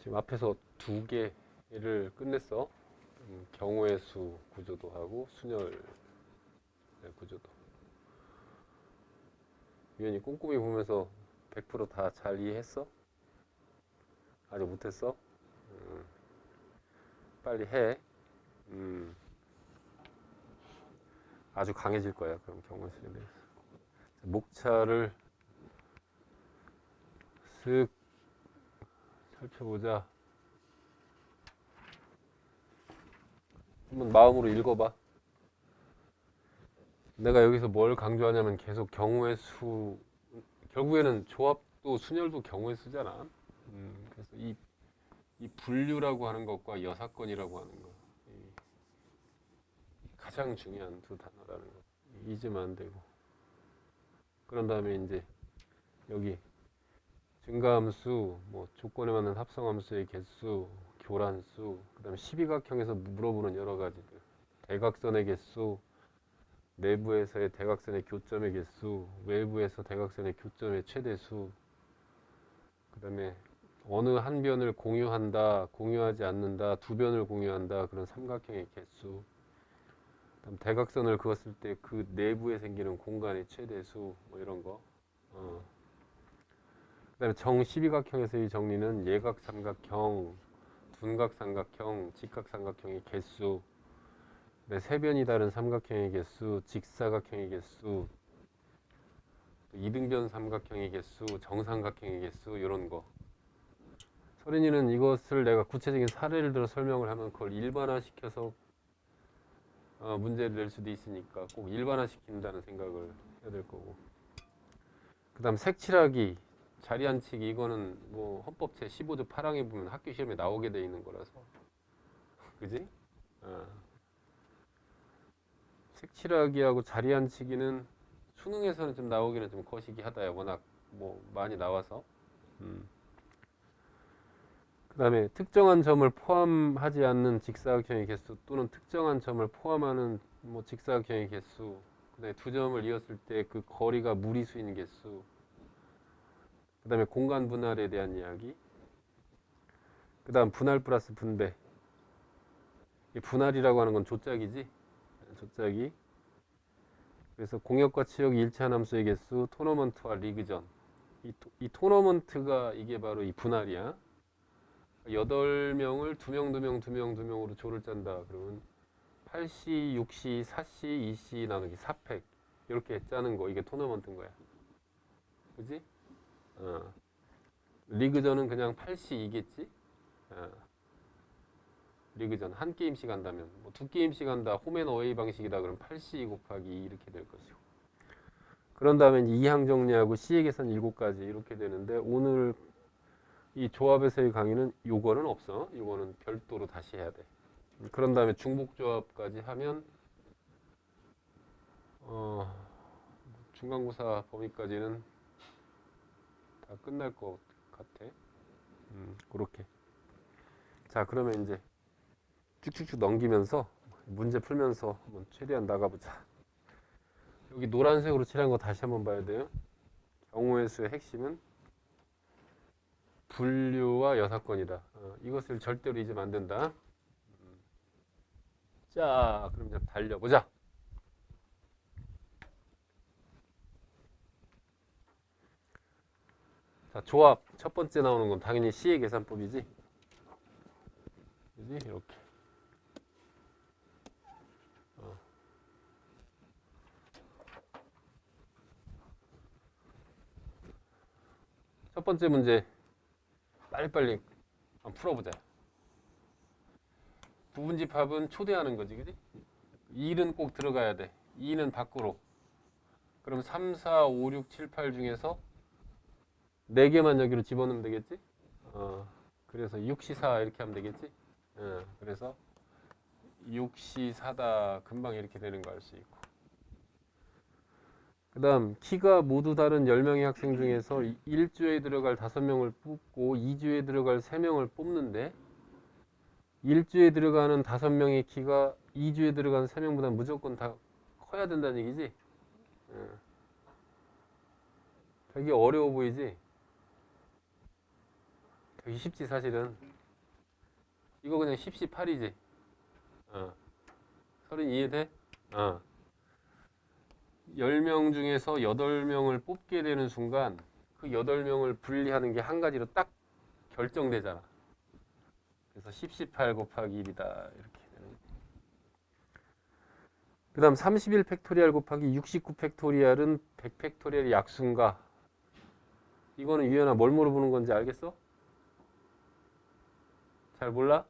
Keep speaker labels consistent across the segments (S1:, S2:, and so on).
S1: 지금 앞에서 두 개를 끝냈어. 경우의 수 구조도 하고 순열 구조도. 유연이 꼼꼼히 보면서 100% 다 잘 이해했어? 아직 못했어? 빨리 해. 아주 강해질 거야. 그럼 경우의 수에 대해서. 목차를 쓱 살펴보자. 한번 마음으로 읽어봐. 내가 여기서 뭘 강조하냐면 계속 경우의 수, 결국에는 조합도 순열도 경우의 수잖아. 그래서 이 분류라고 하는 것과 여사건이라고 하는 것, 가장 중요한 두 단어라는 거. 잊으면 안 되고. 그런 다음에 이제 여기 증가함수, 뭐 조건에 맞는 합성함수의 개수, 교란수, 그다음에 12각형에서 물어보는 여러 가지들, 대각선의 개수, 내부에서의 대각선의 교점의 개수, 외부에서 대각선의 교점의 최대수, 그다음에 어느 한 변을 공유한다, 공유하지 않는다, 두 변을 공유한다, 그런 삼각형의 개수, 그다음 대각선을 그었을 때 그 내부에 생기는 공간의 최대수, 뭐 이런 거. 그다음에 정 12각형에서의 정리는 예각삼각형, 둔각삼각형, 직각삼각형의 개수, 세 변이 다른 삼각형의 개수, 직사각형의 개수, 이등변 삼각형의 개수, 정삼각형의 개수, 이런 거. 서린이는 이것을 내가 구체적인 사례를 들어 설명을 하면 그걸 일반화시켜서 문제를 낼 수도 있으니까 꼭 일반화시킨다는 생각을 해야 될 거고. 그 다음 색칠하기, 자리 앉히기, 이거는 뭐 헌법 제 15조 8항에 보면 학교 시험에 나오게 돼 있는 거라서. 그지? 색칠하기하고 자리 앉히기는 수능에서는 좀 나오기는 좀 거시기 하다요. 워낙 뭐 많이 나와서. 그 다음에 특정한 점을 포함하지 않는 직사각형의 개수 또는 특정한 점을 포함하는 뭐 직사각형의 개수, 그 다음에 두 점을 이었을 때 그 거리가 무리수인 개수, 그 다음에 공간 분할에 대한 이야기, 그 다음 분할 플러스 분배. 이 분할이라고 하는 건 조짝이지? 조짝이. 그래서 공역과 치역이 일치한 함수의 개수, 토너먼트와 리그전. 이 토너먼트가 이게 바로 이 분할이야. 8명을 2명, 2명, 2명, 2명으로 조를 짠다. 그러면 8C, 6C, 4C, 2C 나누기 4팩. 이렇게 짜는 거. 이게 토너먼트인 거야. 그지? 리그전은 그냥 8C2겠지? 리그전. 한 게임씩 한다면. 뭐 두 게임씩 한다. 홈앤어웨이 방식이다. 그럼 8C 곱하기 2 이렇게 될 것이고. 그런 다음에 이제 2항 정리하고 C의 계산 7가지 이렇게 되는데 오늘 이 조합에서의 강의는 요거는 없어. 요거는 별도로 다시 해야 돼. 그런 다음에 중복조합까지 하면 중간고사 범위까지는 다 끝날 것 같아. 그렇게. 자, 그러면 이제 쭉쭉쭉 넘기면서 문제 풀면서 한번 최대한 나가보자. 여기 노란색으로 칠한 거 다시 한번 봐야 돼요. 경우의 수의 핵심은 분류와 여사건이다. 이것을 절대로 잊으면 안 된다. 자, 그럼 이제 달려보자. 자, 조합 첫 번째 나오는 건 당연히 C의 계산법이지. 그지? 이렇게. 첫 번째 문제 빨리빨리 한번 풀어보자. 부분집합은 초대하는 거지, 그지? 1은 꼭 들어가야 돼. 2는 밖으로. 그럼 3, 4, 5, 6, 7, 8 중에서 4개만 여기로 집어넣으면 되겠지? 그래서 6시4 이렇게 하면 되겠지? 그래서 6시4다 금방 이렇게 되는 거 알 수 있고. 그 다음 키가 모두 다른 10명의 학생 중에서 1주에 들어갈 5명을 뽑고 2주에 들어갈 3명을 뽑는데 1주에 들어가는 5명의 키가 2주에 들어가는 3명보다 무조건 다 커야 된다는 얘기지? 되게 어려워 보이지? 되게 쉽지 사실은. 이거 그냥 10, 18이지. 30 이해돼? 10명 중에서 8명을 뽑게 되는 순간 그 8명을 분리하는 게 한 가지로 딱 결정되잖아. 그래서 10, 18 곱하기 1이다. 이렇게 되는. 그 다음 31 팩토리얼 곱하기 69 팩토리얼은 100 팩토리얼의 약수인가? 이거는 유연아 뭘 물어보는 건지 알겠어? 잘 몰라?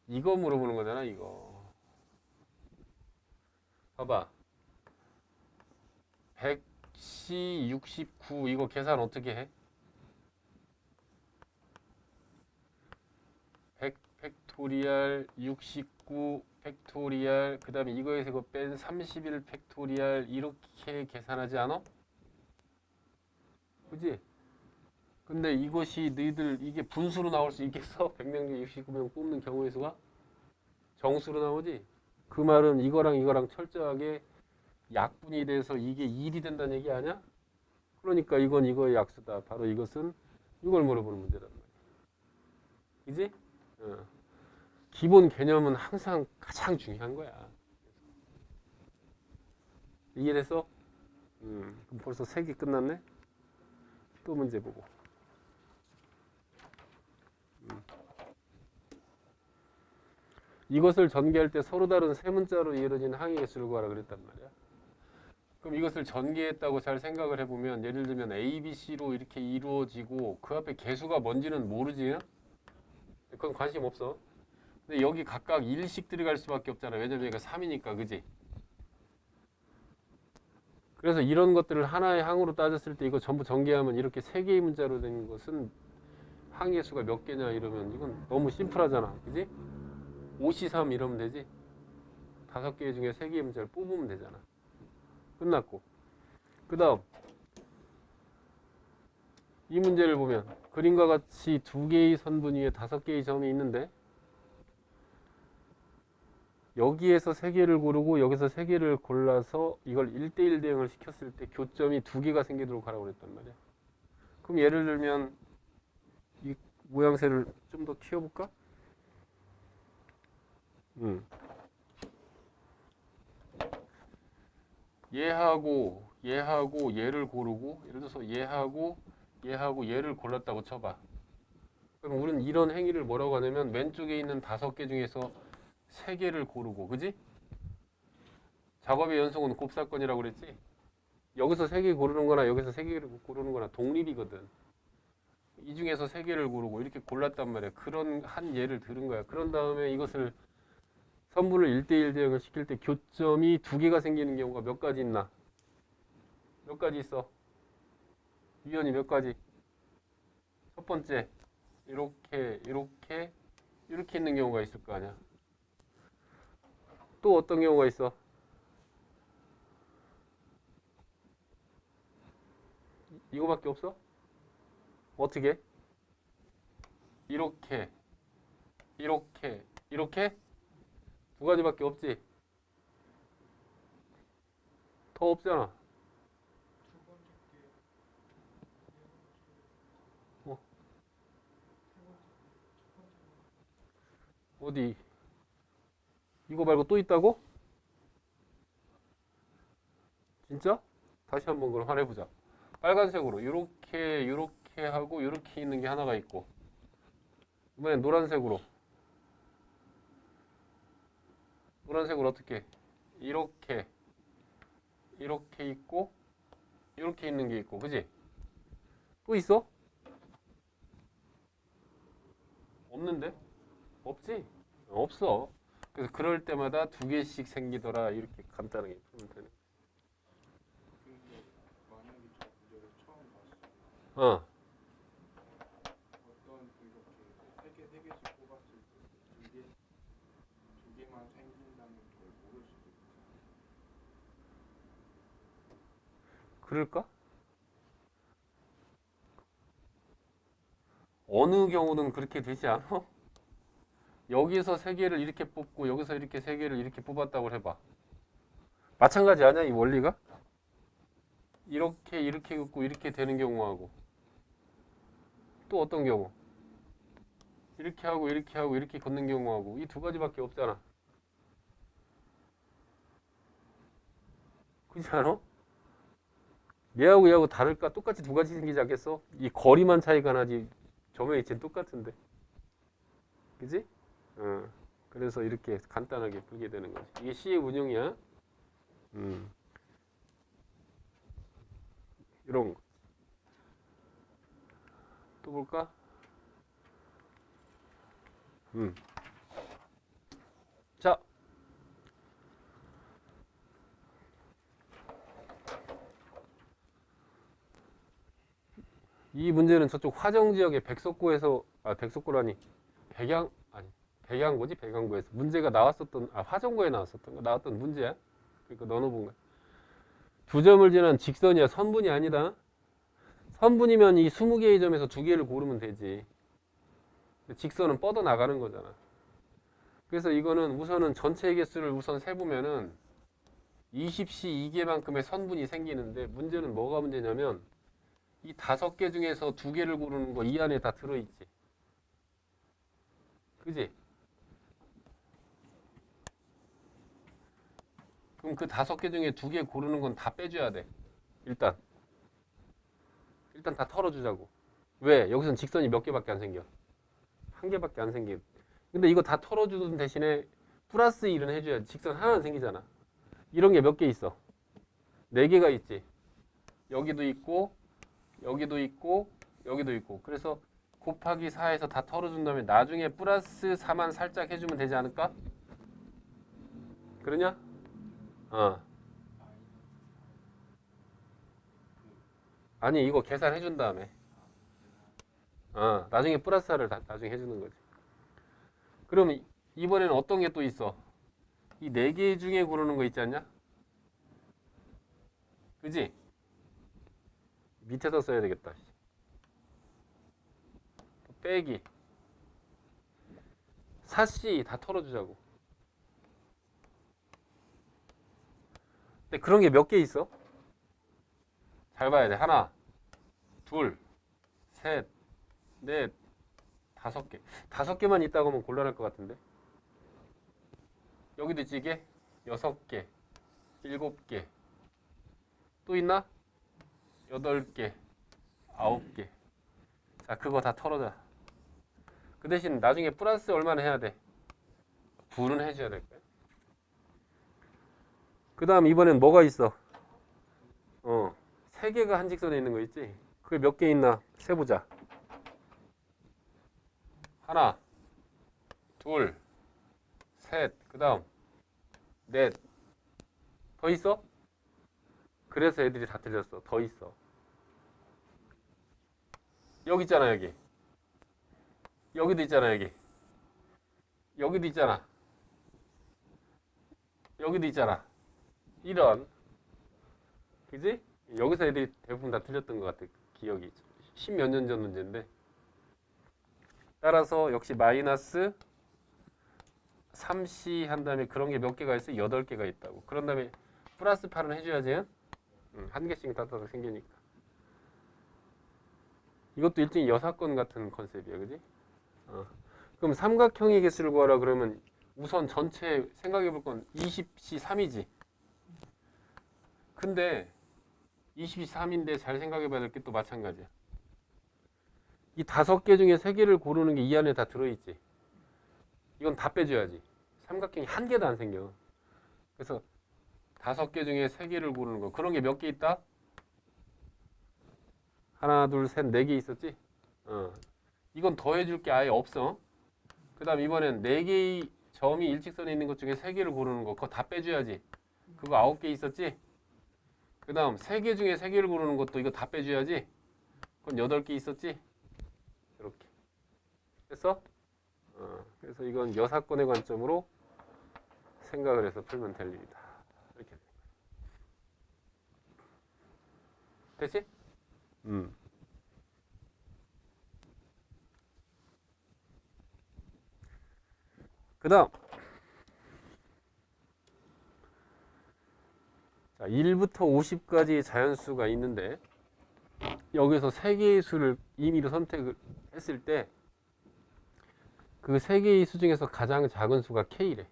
S1: 이거 물어보는 거잖아, 이거. 봐봐. 100C 69 이거 계산 어떻게 해? 100 팩토리얼 69 팩토리얼 그 다음에 이거에서 이거 뺀 31 팩토리얼 이렇게 계산하지 않아? 그지? 근데 이것이 너희들 이게 분수로 나올 수 있겠어? 100명 중에 69명 뽑는 경우의 수가? 정수로 나오지? 그 말은 이거랑 이거랑 철저하게 약분이 돼서 이게 1이 된다는 얘기 아니야? 그러니까 이건 이거의 약수다. 바로 이것은 이걸 물어보는 문제란 말이야. 그지? 기본 개념은 항상 가장 중요한 거야. 이해됐어? 그럼 벌써 3개 끝났네? 또 문제 보고. 이것을 전개할 때 서로 다른 세 문자로 이루어진 항의 개수를 구하라 그랬단 말이야. 그럼 이것을 전개했다고 잘 생각을 해보면 예를 들면 A, B, C로 이렇게 이루어지고 그 앞에 개수가 뭔지는 모르지? 그건 관심 없어. 근데 여기 각각 1씩 들어갈 수밖에 없잖아. 왜냐면 얘가 3이니까, 그지? 그래서 이런 것들을 하나의 항으로 따졌을 때 이거 전부 전개하면 이렇게 3개의 문자로 된 것은 항의 수가 몇 개냐 이러면 이건 너무 심플하잖아. 그지? 5C3 이러면 되지? 5개 중에 3개의 문자를 뽑으면 되잖아. 끝났고. 그 다음 이 문제를 보면 그림과 같이 2개의 선분 위에 5개의 점이 있는데 여기에서 3개를 고르고 여기서 3개를 골라서 이걸 1대1 대응을 시켰을 때 교점이 2개가 생기도록 하라고 그랬단 말이야. 그럼 예를 들면 이 모양새를 좀 더 키워볼까? 얘하고 얘를 고르고 예를 들어서 얘하고 얘를 골랐다고 쳐봐. 그럼 우리는 이런 행위를 뭐라고 하냐면 왼쪽에 있는 5개 중에서 3개를 고르고, 그지? 작업의 연속은 곱사건이라고 그랬지? 여기서 3개 고르는 거나 여기서 3개를 고르는 거나 독립이거든. 이 중에서 3개를 고르고 이렇게 골랐단 말이야. 그런 한 예를 들은 거야. 그런 다음에 이것을 선분을 1대1 대응을 시킬 때 교점이 2개가 생기는 경우가 몇 가지 있나? 몇 가지 있어? 유연이 몇 가지? 첫 번째, 이렇게 있는 경우가 있을 거 아니야. 또 어떤 경우가 있어? 이거밖에 없어? 어떻게? 이렇게 2가지밖에 없지? 더 없잖아. 어디? 이거 말고 또 있다고? 진짜? 다시 한번 그럼 화내보자. 빨간색으로 이렇게 하고 이렇게 있는 게 하나가 있고 이번엔 노란색으로 어떻게? 이렇게 있고 이렇게 있는 게 있고, 그지? 또 있어? 없는데? 없지? 없어. 그래서 그럴 때마다 2개씩 생기더라 이렇게 간단하게 풀면 되네.
S2: 근데 만약에 저 문제를 처음 봤어.
S1: 어.
S2: 어떤 이렇게 세 개씩 뽑았을 때 두 개만 생긴다는 걸 모를 수도 있잖아.
S1: 그럴까? 어느 경우는 그렇게 되지 않아? 여기서 3개를 이렇게 뽑고 여기서 이렇게 3개를 이렇게 뽑았다고 해봐. 마찬가지 아니야 이 원리가? 이렇게 긋고 이렇게 되는 경우하고 또 어떤 경우? 이렇게 하고 이렇게 하고 이렇게 걷는 경우하고 이 두 가지밖에 없잖아. 그렇지 않아? 얘하고 얘하고 다를까? 똑같이 두 가지 생기지 않겠어? 이 거리만 차이가 나지 점의 위치는 똑같은데. 그지? 어. 그래서 이렇게 간단하게 풀게 되는 거지. 이게 C의 운용이야. 이런 거. 또 볼까? 자. 이 문제는 저쪽 화정 지역의 백석구에서, 백석구라니, 백양고지? 백양고에서 문제가 나왔었던, 화정고에 나왔던 문제야. 그러니까 넣어놓은 거야. 두 점을 지난 직선이야. 선분이 아니다. 선분이면 이 20개의 점에서 두 개를 고르면 되지. 직선은 뻗어 나가는 거잖아. 그래서 이거는 우선은 전체 개수를 우선 세보면은 20시 2개만큼의 선분이 생기는데 문제는 뭐가 문제냐면 이 5개 중에서 2개를 고르는 거 이 안에 다 들어있지. 그지? 그럼 그 5개 중에 2개 고르는 건 다 빼줘야 돼. 일단 다 털어주자고. 왜? 여기선 직선이 몇 개밖에 안 생겨. 한 개밖에 안 생겨. 근데 이거 다 털어주는 대신에 플러스 1은 해줘야지. 직선 하나는 생기잖아. 이런 게 몇 개 있어? 4개가 있지. 여기도 있고 여기도 있고 여기도 있고. 그래서 곱하기 4에서 다 털어준 다음에 나중에 플러스 4만 살짝 해주면 되지 않을까? 그러냐? 아니 이거 계산해준 다음에 나중에 플러스 4를 나중에 해주는 거지. 그럼 이번에는 어떤 게 또 있어? 이 4개 중에 고르는 거 있지 않냐? 그지? 밑에다 써야 되겠다. 빼기 4C 다 털어주자고. 근데 그런 게 몇 개 있어? 잘 봐야 돼. 하나, 둘, 셋, 넷, 5개. 5개만 있다고 하면 곤란할 것 같은데. 여기도 있지 이게? 6개, 7개. 또 있나? 8개, 9개. 자, 그거 다 털어자. 그 대신 나중에 플러스 얼마나 해야 돼? 2는 해줘야 될 거야. 그 다음 이번엔 뭐가 있어? 3개가 한 직선에 있는 거 있지? 그게 몇 개 있나? 세보자. 하나, 둘, 셋, 그 다음 넷. 더 있어? 그래서 애들이 다 틀렸어. 더 있어. 여기 있잖아, 여기. 여기도 있잖아, 여기. 여기도 있잖아. 여기도 있잖아. 이런. 그지? 여기서 애들이 대부분 다 틀렸던 것 같아. 기억이. 10몇 년 전 문제인데. 따라서 역시 마이너스 3C 한 다음에 그런 게 몇 개가 있어? 8개가 있다고. 그런 다음에 플러스 8은 해줘야지. 한 개씩 따다닥 생기니까. 이것도 일종의 여사건 같은 컨셉이야. 그지? 그럼 삼각형의 개수를 구하라 그러면 우선 전체 생각해 볼 건 20C 3이지. 근데 20C 3인데 잘 생각해 봐야 될 게 또 마찬가지야. 이 5개 중에 3개를 고르는 게 이 안에 다 들어있지. 이건 다 빼줘야지. 삼각형이 한 개도 안 생겨. 그래서 5개 중에 3개를 고르는 거. 그런 게 몇 개 있다? 하나, 둘, 셋, 4개 있었지? 이건 더해줄 게 아예 없어. 그 다음 이번엔 4개의 점이 일직선에 있는 것 중에 3개를 고르는 거. 그거 다 빼줘야지. 그거 9개 있었지? 그 다음 3개 중에 3개를 고르는 것도 이거 다 빼줘야지. 그건 8개 있었지? 이렇게. 됐어? 그래서 이건 여사건의 관점으로 생각을 해서 풀면 될 일이다. 이렇게. 됐지? 그 다음. 자, 1부터 50까지 자연수가 있는데, 여기서 3개의 수를 임의로 선택을 했을 때, 그 세 개의 수 중에서 가장 작은 수가 K래.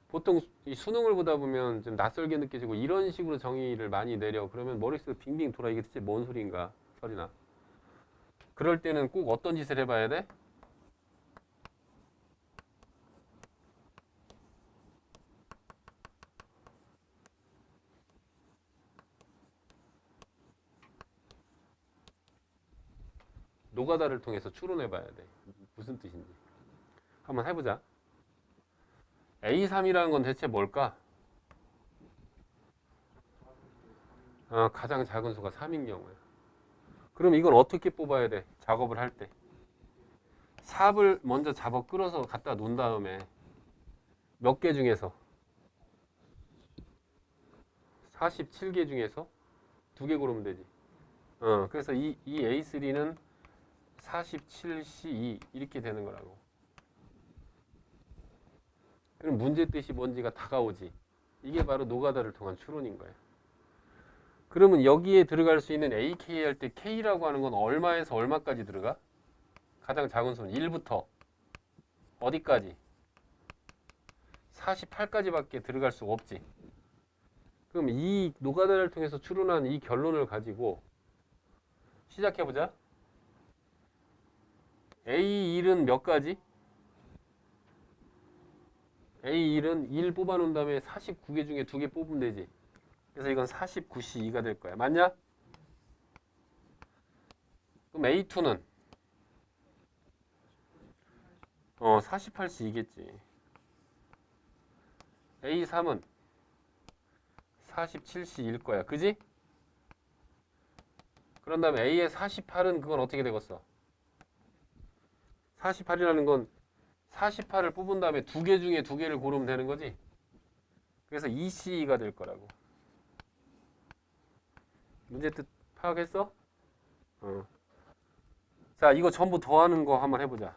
S1: 보통 이 수능을 보다 보면 좀 낯설게 느껴지고 이런 식으로 정의를 많이 내려. 그러면 머릿속에 빙빙 돌아. 이게 대체 뭔 소리인가? 설이나. 그럴 때는 꼭 어떤 짓을 해봐야 돼? 노가다를 통해서 추론해봐야 돼. 무슨 뜻인지. 한번 해보자. A3이라는 건 대체 뭘까? 가장 작은 수가 3인 경우야. 그럼 이건 어떻게 뽑아야 돼? 작업을 할 때. 삽을 먼저 잡아 끌어서 갖다 놓은 다음에 몇 개 중에서 47개 중에서 2개 고르면 되지. 그래서 이 A3는 47C2 이렇게 되는 거라고. 그럼 문제 뜻이 뭔지가 다가오지. 이게 바로 노가다를 통한 추론인 거야. 그러면 여기에 들어갈 수 있는 AK 할 때 K라고 하는 건 얼마에서 얼마까지 들어가? 가장 작은 수는 1부터 어디까지? 48까지밖에 들어갈 수가 없지. 그럼 이 노가다를 통해서 추론한 이 결론을 가지고 시작해보자. A1은 몇 가지? A1은 1 뽑아놓은 다음에 49개 중에 2개 뽑으면 되지. 그래서 이건 49C2가 될 거야. 맞냐? 그럼 A2는 48C2겠지. A3은 47C일 거야. 그지? 그런 다음에 A의 48은 그건 어떻게 되겠어? 48이라는 건 48을 뽑은 다음에 2개 중에 2개를 고르면 되는 거지. 그래서 2C가 될 거라고. 문제 뜻 파악했어? 자, 이거 전부 더하는 거 한번 해보자.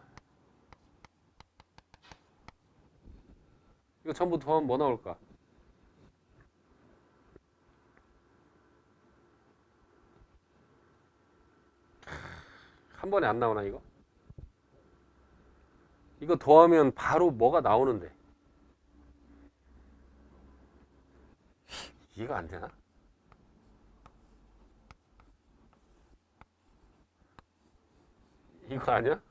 S1: 이거 전부 더하면 뭐 나올까? 한 번에 안 나오나 이거? 이거 더하면 바로 뭐가 나오는데? 이해가 안 되나? 이거 아니야?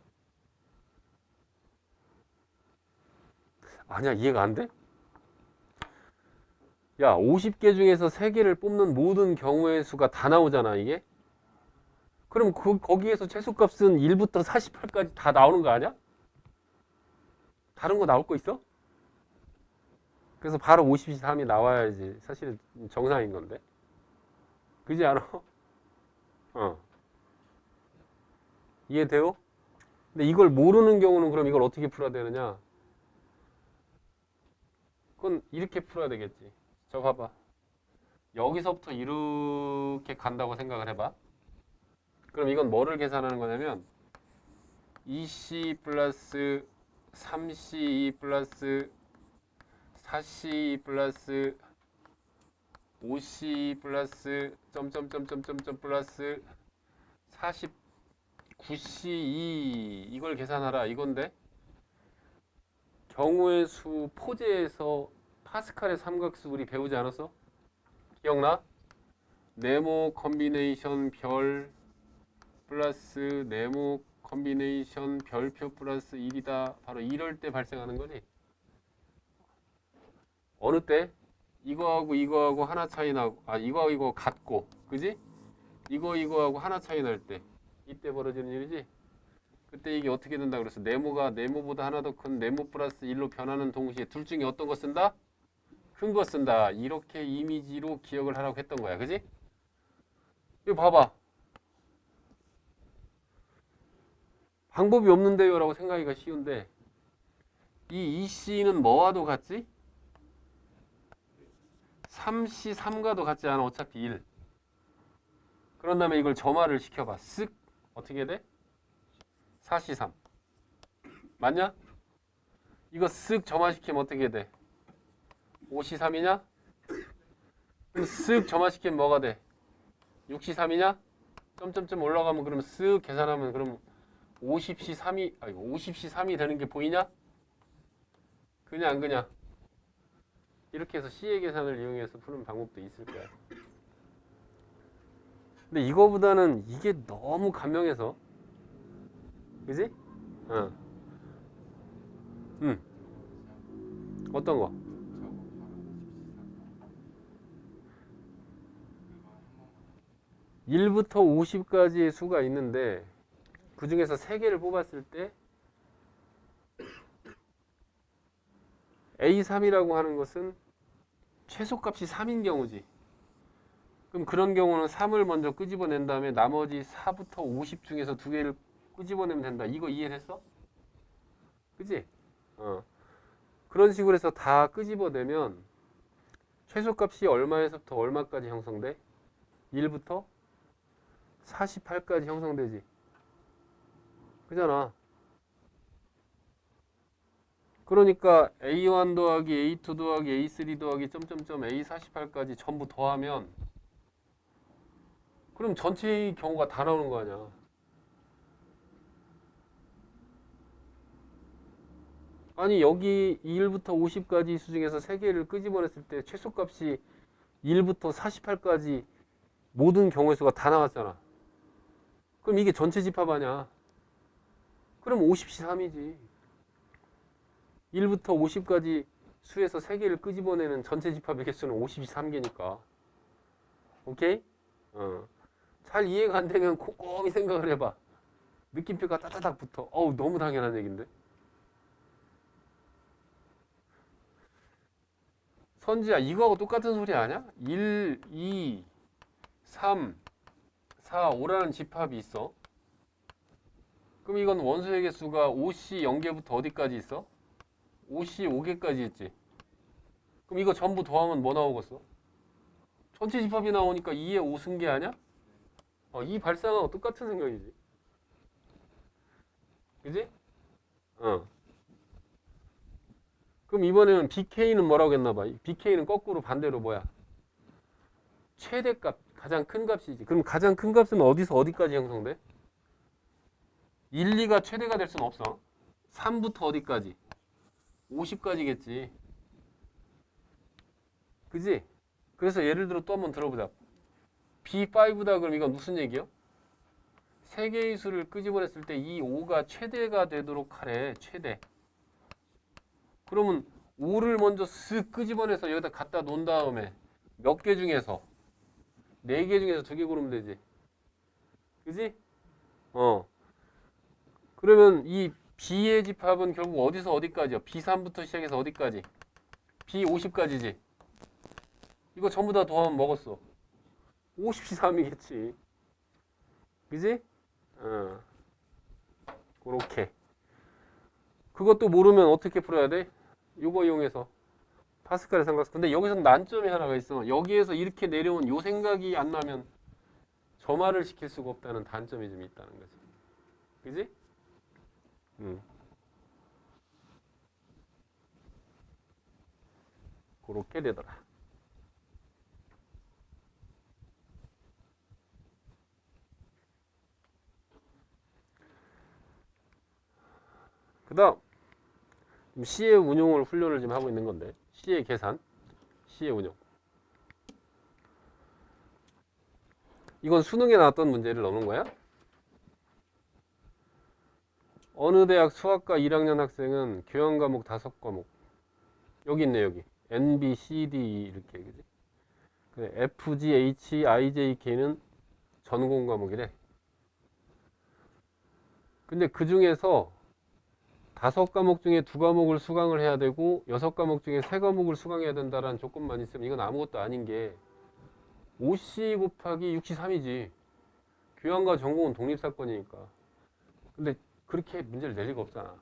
S1: 아니야, 이해가 안 돼? 야, 50개 중에서 3개를 뽑는 모든 경우의 수가 다 나오잖아, 이게? 그럼 거기에서 최소값은 1부터 48까지 다 나오는 거 아니야? 다른 거 나올 거 있어? 그래서 바로 53이 나와야지. 사실은 정상인 건데. 그지 않아? 이해돼요? 근데 이걸 모르는 경우는 그럼 이걸 어떻게 풀어야 되느냐? 그건 이렇게 풀어야 되겠지. 저 봐봐. 여기서부터 이렇게 간다고 생각을 해봐. 그럼 이건 뭐를 계산하는 거냐면 2C 플러스 3C 플러스 4C 플러스 5C 플러스 점점점점점점 플러스 49C2 이걸 계산하라 이건데 경우의 수 포제에서 파스칼의 삼각수 우리 배우지 않았어? 기억나? 네모 컨비네이션 별 플러스 네모 컨비네이션 별표 플러스 1이다. 바로 이럴 때 발생하는 거지. 어느 때? 이거하고 이거하고 하나 차이 나고 이거하고 이거 같고 그지? 이거하고 하나 차이 날 때 이때 벌어지는 일이지. 그때 이게 어떻게 된다 그랬어? 네모가 네모보다 하나 더 큰 네모 플러스 1로 변하는 동시에 둘 중에 어떤 거 쓴다? 큰 거 쓴다. 이렇게 이미지로 기억을 하라고 했던 거야. 그지? 이거 봐봐. 방법이 없는데요 라고 생각하기가 쉬운데 이 2C는 뭐와도 같지? 3C 3과도 같지 않아. 어차피 1. 그런 다음에 이걸 점화를 시켜봐. 쓱 어떻게 돼? 4C 3 맞냐? 이거 쓱 점화시키면 어떻게 돼? 5C 3이냐? 그럼 쓱 점화시키면 뭐가 돼? 6C 3이냐? 점점점 올라가면 그러면 쓱 계산하면 그럼 50시 3이, 아니 50시 3이 되는 게 보이냐? 그냐 안 그냐? 이렇게 해서 C의 계산을 이용해서 푸는 방법도 있을 거야. 근데 이거보다는 이게 너무 간명해서, 그지? 어. 어떤 거?
S2: 저거 바로 24.
S1: 1부터 50까지의 수가 있는데 그 중에서 3개를 뽑았을 때 A3이라고 하는 것은 최소값이 3인 경우지. 그럼 그런 경우는 3을 먼저 끄집어낸 다음에 나머지 4부터 50 중에서 2개를 끄집어내면 된다. 이거 이해됐어? 그지? 그런 식으로 해서 다 끄집어내면 최소값이 얼마에서부터 얼마까지 형성돼? 1부터 48까지 형성되지. 그잖아. 그러니까 A1 더하기 A2 더하기 A3 더하기 점점점 A48까지 전부 더하면 그럼 전체의 경우가 다 나오는 거 아니야. 아니 여기 1부터 50까지 수 중에서 3개를 끄집어냈을 때 최소값이 1부터 48까지 모든 경우의 수가 다 나왔잖아. 그럼 이게 전체 집합 아니야. 그럼 50시 3이지. 1부터 50까지 수에서 3개를 끄집어내는 전체 집합의 개수는 50이 3개니까. 오케이? 잘 이해가 안 되면 꼼꼼히 생각을 해봐. 느낌표가 따다닥 붙어. 어우, 너무 당연한 얘기인데. 선지야, 이거하고 똑같은 소리 아니야? 1, 2, 3, 4, 5라는 집합이 있어. 그럼 이건 원소의 개수가 5C 0개부터 어디까지 있어? 5C 5개까지 있지. 그럼 이거 전부 더하면 뭐 나오겠어? 전체 집합이 나오니까 2의 5승계 아니야? 이 발상하고 똑같은 생각이지. 그지? 그럼 이번에는 BK는 뭐라고 했나봐. BK는 거꾸로 반대로 뭐야? 최대값, 가장 큰 값이지. 그럼 가장 큰 값은 어디서 어디까지 형성돼? 1, 2가 최대가 될 수는 없어. 3부터 어디까지? 50까지겠지. 그지? 그래서 예를 들어 또 한번 들어보자. B5다 그럼 이건 무슨 얘기야? 3개의 수를 끄집어냈을 때 이 5가 최대가 되도록 하래. 최대. 그러면 5를 먼저 쓱 끄집어내서 여기다 갖다 놓은 다음에 몇 개 중에서 4개 중에서 2개 고르면 되지. 그지? 그러면 이 B의 집합은 결국 어디서 어디까지야? B3부터 시작해서 어디까지? B50까지지. 이거 전부 다 더하면 먹었어. 50이 3이겠지. 그지? 그렇게. 그것도 모르면 어떻게 풀어야 돼? 이거 이용해서 파스칼의 삼각수. 근데 여기서 난점이 하나가 있어. 여기에서 이렇게 내려온 요 생각이 안 나면 점화를 시킬 수가 없다는 단점이 좀 있다는 거지. 그지? 그렇게 되더라. 그 다음 C의 운용을 훈련을 지금 하고 있는 건데 C의 계산, C의 운용. 이건 수능에 나왔던 문제를 넣는 거야. 어느 대학 수학과 1학년 학생은 교양 과목 5과목. 여기 있네, 여기. N, B, C, D 이렇게. 그지? F, G, H, I, J, K는 전공 과목이래. 근데 그 중에서 5과목 중에 2과목을 수강을 해야 되고 6과목 중에 3과목을 수강해야 된다라는 조건만 있으면 이건 아무것도 아닌 게 5C 곱하기 6C 3이지. 교양과 전공은 독립사건이니까. 근데 그렇게 문제를 낼 리가 없잖아.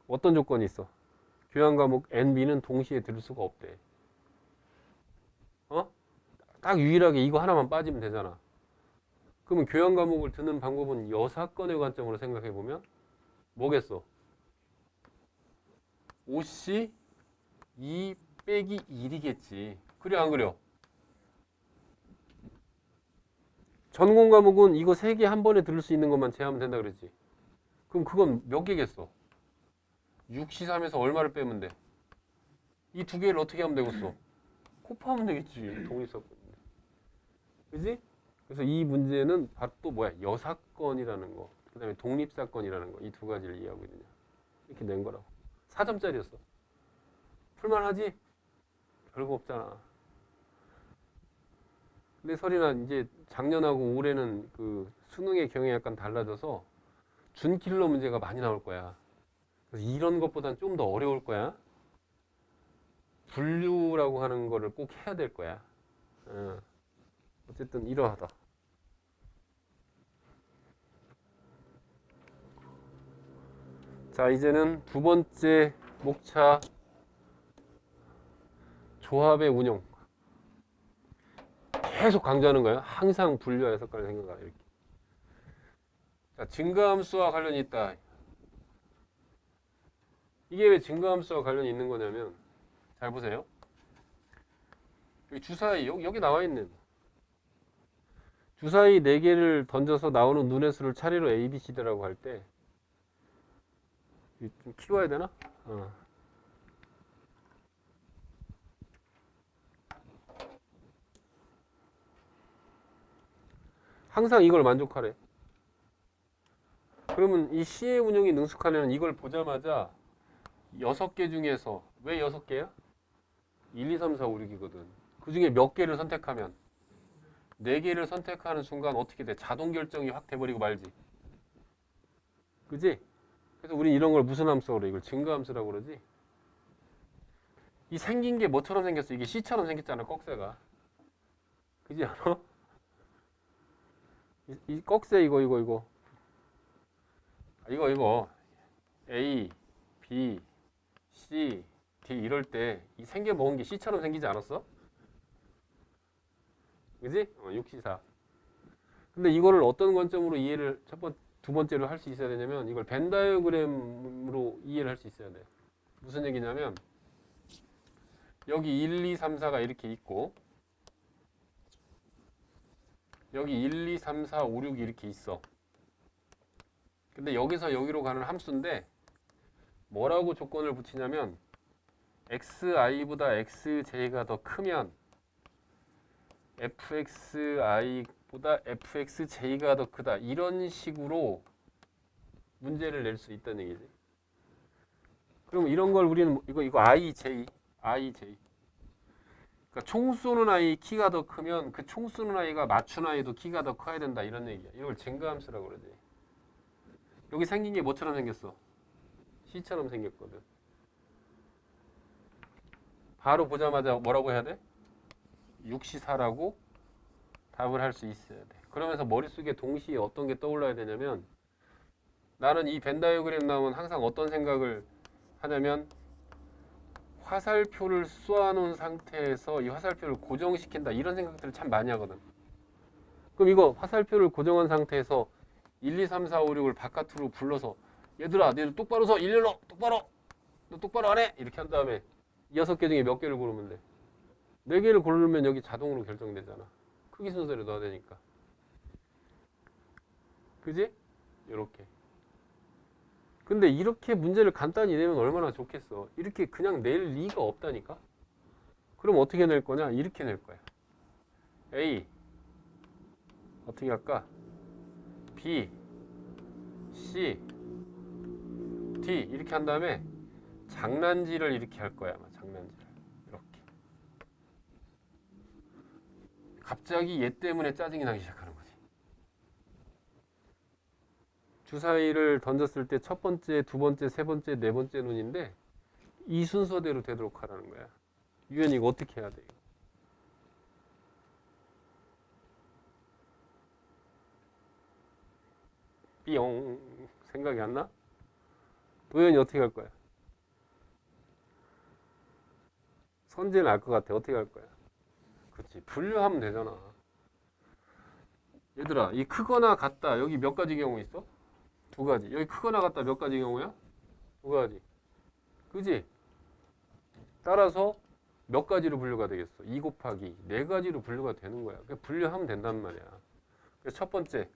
S1: 어떤 조건이 있어? 교양 과목 N, B는 동시에 들을 수가 없대. 딱 유일하게 이거 하나만 빠지면 되잖아. 그러면 교양 과목을 듣는 방법은 여사건의 관점으로 생각해 보면 뭐겠어? 5C 2 빼기 1이겠지. 그래 안 그래? 전공 과목은 이거 3개 한 번에 들을 수 있는 것만 제하면 된다 그랬지. 그럼 그건 몇 개겠어? 6C3에서 얼마를 빼면 돼? 이 2개를 어떻게 하면 되겠어? 곱하면 되겠지. 독립사건인데. 그지? 그래서 이 문제는 바로 또 뭐야? 여사건이라는 거. 그 다음에 독립사건이라는 거. 이 2가지를 이해하고 있느냐. 이렇게 낸 거라고. 4점짜리였어. 풀만하지? 별거 없잖아. 근데 설이나 이제 작년하고 올해는 그 수능의 경향이 약간 달라져서 준킬러 문제가 많이 나올 거야. 그래서 이런 것보다는 좀 더 어려울 거야. 분류라고 하는 거를 꼭 해야 될 거야. 어쨌든 이러하다. 자, 이제는 두 번째 목차 조합의 운용. 계속 강조하는 거예요. 항상 분류와 해석관을 생각하라. 이렇게. 자, 증가함수와 관련이 있다. 이게 왜 증가함수와 관련이 있는 거냐면, 잘 보세요. 여기 주사위, 여기 나와 있는 주사위 4개를 던져서 나오는 눈의 수를 차례로 A, B, C, D라고 할 때, 좀 키워야 되나? 항상 이걸 만족하래. 그러면 이 C의 운용이 능숙하려면 이걸 보자마자 6개 중에서 왜 6개야? 1, 2, 3, 4, 5, 6이거든. 그 중에 몇 개를 선택하면 4개를 선택하는 순간 어떻게 돼? 자동 결정이 확 돼버리고 말지. 그지? 그래서 우린 이런 걸 무슨 함수라고 그래? 이걸 증가함수라고 그러지? 이 생긴 게 뭐처럼 생겼어? 이게 C처럼 생겼잖아, 꺽쇠가. 그지 않아? 이 꺽쇠 이거 A, B, C, D 이럴 때 이 생겨 먹은 게 C처럼 생기지 않았어? 그지? 6C4. 근데 이거를 어떤 관점으로 이해를 두 번째로 할 수 있어야 되냐면 이걸 벤 다이어그램으로 이해를 할 수 있어야 돼. 무슨 얘기냐면 여기 1, 2, 3, 4가 이렇게 있고 여기 1, 2, 3, 4, 5, 6이 이렇게 있어. 근데 여기서 여기로 가는 함수인데 뭐라고 조건을 붙이냐면 xi보다 xj가 더 크면 fxi보다 fxj가 더 크다. 이런 식으로 문제를 낼 수 있다는 얘기지. 그럼 이런 걸 우리는 이거 ij. 그러니까 총 쏘는 아이 키가 더 크면 그 총 쏘는 아이가 맞춘 아이도 키가 더 커야 된다. 이런 얘기야. 이걸 증가함수라고 그러지. 여기 생긴 게 뭐처럼 생겼어? C처럼 생겼거든. 바로 보자마자 뭐라고 해야 돼? 6C4라고 답을 할 수 있어야 돼. 그러면서 머릿속에 동시에 어떤 게 떠올라야 되냐면 나는 이 벤 다이어그램 나오면 항상 어떤 생각을 하냐면 화살표를 쏘아놓은 상태에서 이 화살표를 고정시킨다. 이런 생각들을 참 많이 하거든. 그럼 이거 화살표를 고정한 상태에서 1, 2, 3, 4, 5, 6을 바깥으로 불러서 얘들아, 너희들 똑바로 서. 일렬로 똑바로. 너 똑바로 안 해? 이렇게 한 다음에 6개 중에 몇 개를 고르면 돼? 4개를 고르면 여기 자동으로 결정되잖아. 크기 순서를 넣어야 되니까. 그지? 이렇게. 근데 이렇게 문제를 간단히 내면 얼마나 좋겠어. 이렇게 그냥 낼 리가 없다니까. 그럼 어떻게 낼 거냐? 이렇게 낼 거야. A 어떻게 할까? B, C, D 이렇게 한 다음에 장난질을 이렇게 할 거야. 장난질 이렇게. 갑자기 얘 때문에 짜증이 나기 시작하는 거지. 주사위를 던졌을 때 첫 번째, 두 번째, 세 번째, 네 번째 눈인데 이 순서대로 되도록 하라는 거야. 유연이 이거 어떻게 해야 돼? 삐용 생각이 안 나? 도현이 어떻게 할 거야? 선재는 알 것 같아. 어떻게 할 거야? 그렇지. 분류하면 되잖아. 얘들아, 이 크거나 같다. 여기 몇 가지 경우 있어? 2가지. 여기 크거나 같다 몇 가지 경우야? 2가지. 그지? 따라서 몇 가지로 분류가 되겠어? 2 곱하기 4가지로 분류가 되는 거야. 그러니까 분류하면 된단 말이야. 그래서 첫 번째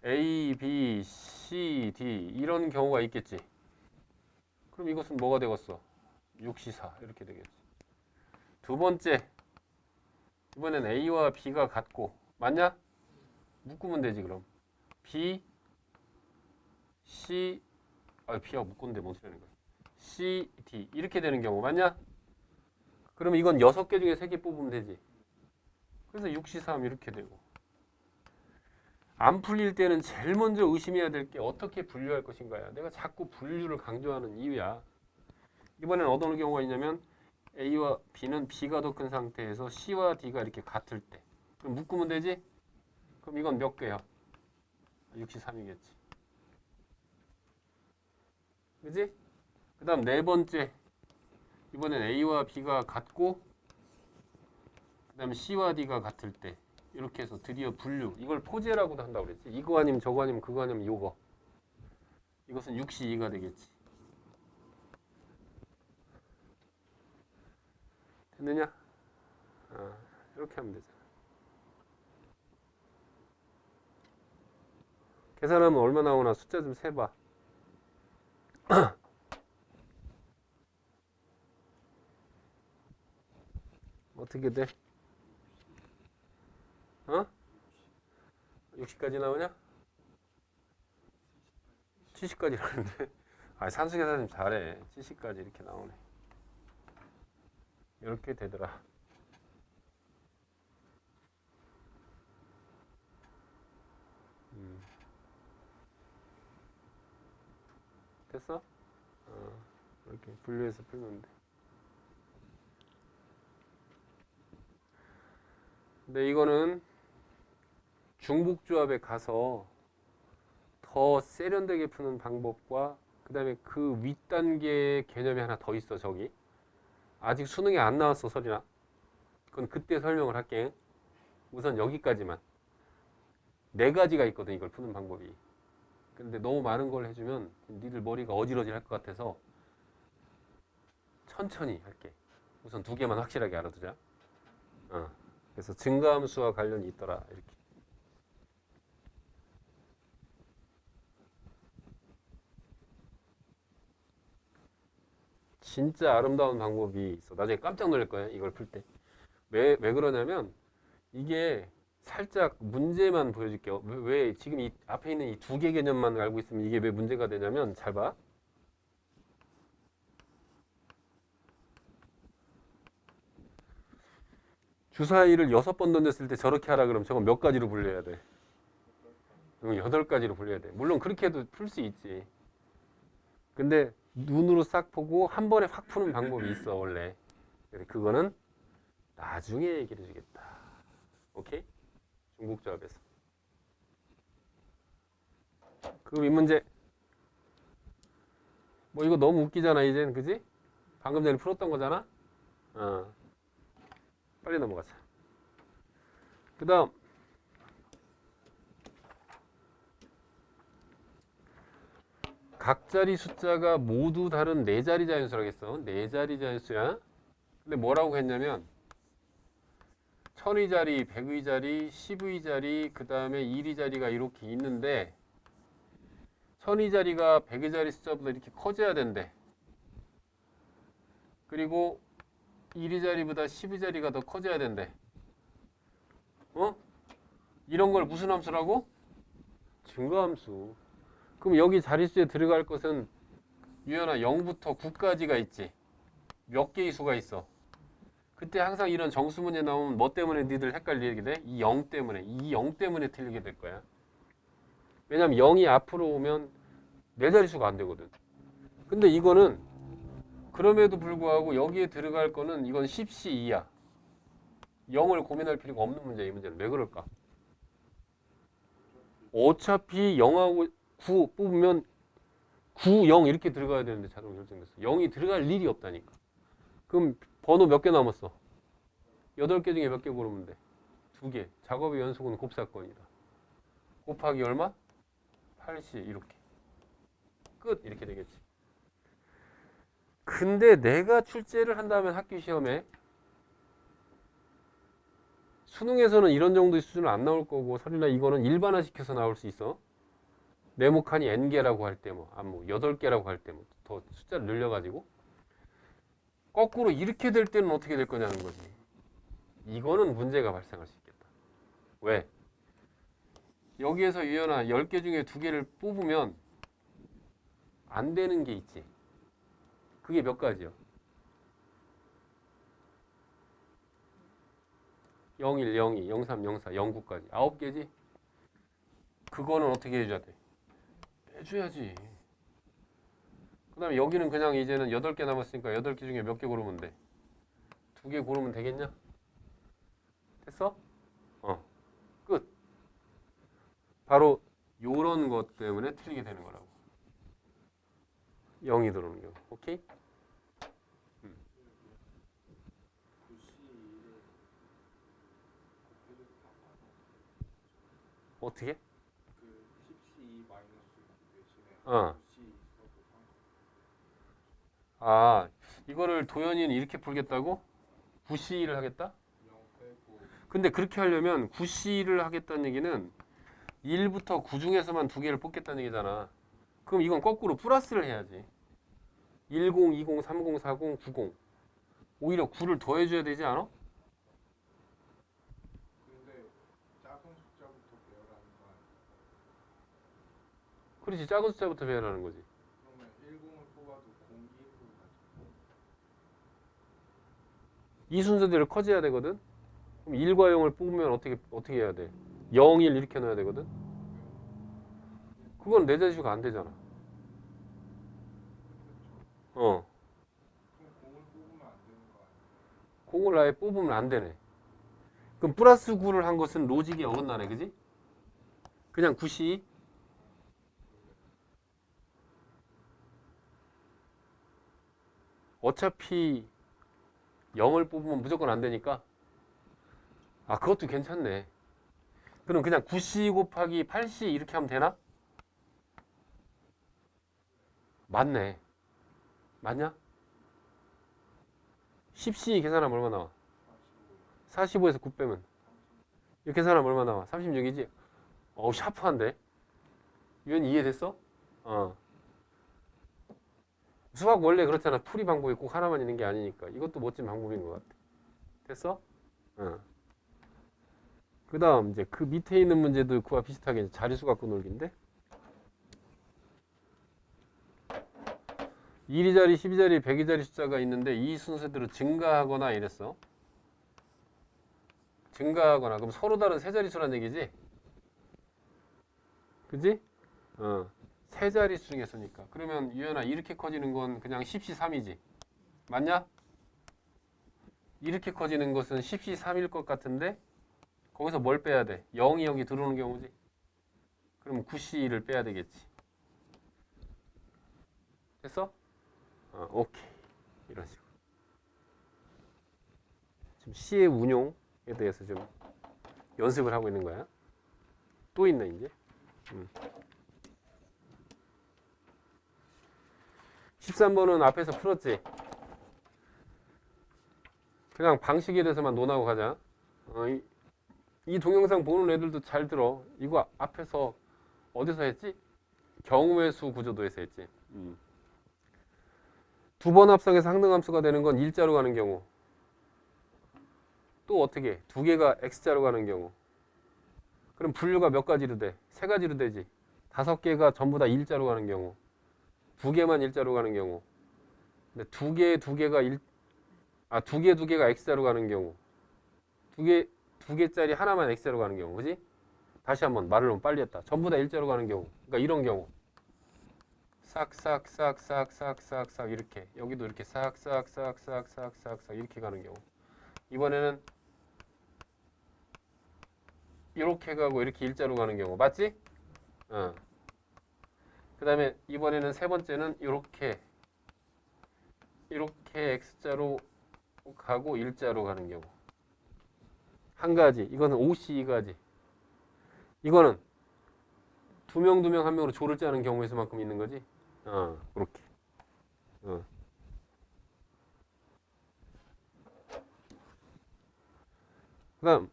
S1: A, B, C, D 이런 경우가 있겠지. 그럼 이것은 뭐가 되겠어? 6시4 이렇게 되겠지. 두 번째 이번엔 A와 B가 같고 맞냐? 묶으면 되지 그럼. B, C B하고 묶었는데 뭔 소리 하는 거야. C, D 이렇게 되는 경우 맞냐? 그럼 이건 6개 중에 3개 뽑으면 되지. 그래서 6시3 이렇게 되고 안 풀릴 때는 제일 먼저 의심해야 될 게 어떻게 분류할 것인가야. 내가 자꾸 분류를 강조하는 이유야. 이번엔 어떤 경우가 있냐면 A와 B는 B가 더 큰 상태에서 C와 D가 이렇게 같을 때 그럼 묶으면 되지? 그럼 이건 몇 개야? 6시3이겠지. 그지? 그 다음 네 번째 이번엔 A와 B가 같고 그 다음에 C와 D가 같을 때 이렇게 해서 드디어 분류 이걸 포제라고도 한다고 그랬지. 이거 아니면 저거 아니면 그거 아니면 요거 이것은 6시2가 되겠지. 됐느냐? 이렇게 하면 되잖아. 계산하면 얼마 나오나 숫자 좀 세봐. 어떻게 돼? 60까지 나오냐? 70까지 나오는데 산수 계산 좀 잘해. 70까지 이렇게 나오네. 이렇게 되더라. 됐어? 이렇게 분류해서 풀면 돼. 근데 이거는 중복조합에 가서 더 세련되게 푸는 방법과 그 다음에 그 윗단계의 개념이 하나 더 있어. 저기 아직 수능에 안 나왔어 설이나. 그건 그때 설명을 할게. 우선 여기까지만. 4가지가 있거든 이걸 푸는 방법이. 근데 너무 많은 걸 해주면 니들 머리가 어지러질 것 같아서 천천히 할게. 우선 2개만 확실하게 알아두자. 그래서 증가함수와 관련이 있더라 이렇게. 진짜 아름다운 방법이 있어. 나중에 깜짝 놀랄 거야 이걸 풀 때. 왜 그러냐면 이게 살짝 문제만 보여줄게요. 왜 지금 이 앞에 있는 이 2개 개념만 알고 있으면 이게 왜 문제가 되냐면 잘 봐. 주사위를 6번 던졌을 때 저렇게 하라 그러면 저건 몇 가지로 분류해야 돼? 이건 8가지로 분류해야 돼. 물론 그렇게 해도 풀 수 있지. 근데 눈으로 싹 보고 한 번에 확 푸는 방법이 있어 원래. 그래서 그거는 나중에 얘기를 해주겠다. 오케이? 중복조합에서. 그럼 이 문제 뭐 이거 너무 웃기잖아 이젠. 그지? 방금 전에 풀었던 거잖아. 빨리 넘어가자. 그 다음 각 자리 숫자가 모두 다른 4자리 자연수라고 했어. 4자리 자연수야. 근데 뭐라고 했냐면 1000의 자리, 100의 자리, 10의 자리, 그 다음에 1의 자리가 이렇게 있는데 1000의 자리가 100의 자리 숫자보다 이렇게 커져야 된대. 그리고 1의 자리보다 10의 자리가 더 커져야 된대. 이런 걸 무슨 함수라고? 증가함수. 그럼 여기 자릿수에 들어갈 것은 유연아 0부터 9까지가 있지. 몇 개의 수가 있어. 그때 항상 이런 정수 문제 나오면 뭐 때문에 니들 헷갈리게 돼? 이 0 때문에. 이 0 때문에 틀리게 될 거야. 왜냐면 0이 앞으로 오면 네 자릿수가 안 되거든. 근데 이거는 그럼에도 불구하고 여기에 들어갈 거는 이건 10C2야. 0을 고민할 필요가 없는 문제야. 이 문제는. 왜 그럴까? 어차피 0하고 9 뽑으면 9, 0 이렇게 들어가야 되는데 자동 결정됐어. 0이 들어갈 일이 없다니까. 그럼 번호 몇 개 남았어? 8개 중에 몇 개 고르면 돼? 2개. 작업의 연속은 곱사건이다. 곱하기 얼마? 8C 이렇게. 끝. 이렇게 되겠지. 근데 내가 출제를 한다면 학교 시험에 수능에서는 이런 정도의 수준은 안 나올 거고 설이나 이거는 일반화시켜서 나올 수 있어. 네모칸이 n개라고 할 때 뭐 8개라고 할 때 뭐 더 숫자를 늘려가지고 거꾸로 이렇게 될 때는 어떻게 될 거냐는 거지. 이거는 문제가 발생할 수 있겠다. 왜? 여기에서 유연아 10개 중에 2개를 뽑으면 안 되는 게 있지. 그게 몇 가지요? 01, 02, 03, 04, 09까지 9개지? 그거는 어떻게 해줘야 돼? 해줘야지. 그 다음에 여기는 그냥 이제는 8개 남았으니까 8개 중에 몇 개 고르면 돼? 2개 고르면 되겠냐? 됐어? 끝. 바로 요런 것 때문에 틀리게 되는 거라고. 0이 들어오는 경우. 오케이?
S2: 9C를 곱해줘도 다 맞아.
S1: 어떻게?
S2: 그 10C 마이너스 9 대신에
S1: 어.
S2: 9C 써도 상관없어.
S1: 아, 이거를 도현이는 이렇게 풀겠다고? 9C를 하겠다?
S2: 0 빼고
S1: 근데 그렇게 하려면 9C를 하겠다는 얘기는 1부터 9 중에서만 2개를 뽑겠다는 얘기잖아. 그럼 이건 거꾸로 플러스를 해야지. 10, 20, 30, 40, 90. 오히려 9를 더해줘야 되지 않아?
S2: 근데 작은 숫자부터 배열하는 거 아니야?
S1: 그렇지, 작은 숫자부터 배열하는 거지.
S2: 그러면 10을 뽑아도 0, 2, 1로 가지.
S1: 이 순서대로 커져야 되거든. 그럼 1과 0을 뽑으면 어떻게 해야 돼? 0, 1 이렇게 넣어야 되거든. 그건 네 자릿수가 안 되잖아. 어.
S2: 그럼 0을 뽑으면 안 되는 거 아니야?
S1: 공을 아예 뽑으면 안 되네. 그럼 플러스 9를 한 것은 로직이 어긋나네, 그지? 그냥 9시. 어차피 0을 뽑으면 무조건 안 되니까. 아, 그것도 괜찮네. 그럼 그냥 9C 곱하기 8C 이렇게 하면 되나? 맞네. 맞냐? 10C 계산하면 얼마 나와? 45에서 9 빼면. 이렇게 계산하면 얼마 나와? 36이지? 어우, 샤프한데? 유연이 이해됐어? 수학 원래 그렇잖아. 풀이 방법이 꼭 하나만 있는 게 아니니까. 이것도 멋진 방법인 것 같아. 됐어? 그 다음, 이제 그 밑에 있는 문제도 그와 비슷하게 자리수 갖고 놀기인데? 1위자리, 12자리, 100위자리 숫자가 있는데 이 순서대로 증가하거나 이랬어. 증가하거나. 그럼 서로 다른 세 자릿수란 얘기지? 그지? 세 자릿수 중에서니까. 그러면 유연아 이렇게 커지는 건 그냥 10시 3이지. 맞냐? 이렇게 커지는 것은 10시 3일 것 같은데 거기서 뭘 빼야 돼? 0이 여기 들어오는 경우지. 그럼 9C를 빼야 되겠지. 됐어? 오케이. 이런 식으로. 지금 C의 운용에 대해서 좀 연습을 하고 있는 거야. 또 있네, 이제. 13번은 앞에서 풀었지? 그냥 방식에 대해서만 논하고 가자. 이 동영상 보는 애들도 잘 들어. 이거 앞에서 어디서 했지? 경우의 수 구조도에서 했지. 두 번 합성해서 항등함수가 되는 건 일자로 가는 경우. 또 어떻게? 두 개가 x자로 가는 경우. 그럼 분류가 몇 가지로 돼? 세 가지로 되지. 5개가 전부 다 일자로 가는 경우. 2개만 일자로 가는 경우. 근데 두 개가 두 개가 x자로 가는 경우. 두 개짜리 하나만 x자로 가는 경우. 그지? 다시 한번 말을 너무 빨리 했다. 전부 다 일자로 가는 경우. 그러니까 이런 경우. 싹싹싹싹싹싹싹 이렇게. 여기도 이렇게 싹싹싹싹싹싹싹 이렇게 가는 경우. 이번에는 이렇게 가고 이렇게 일자로 가는 경우. 맞지? 그 다음에 이번에는 세 번째는 이렇게 x자로 가고 일자로 가는 경우. 한 가지. 이거는 OC 이가지. 이거는 두 명 한 명으로 조를 짜는 경우에서만큼 있는 거지. 그렇게. 그 다음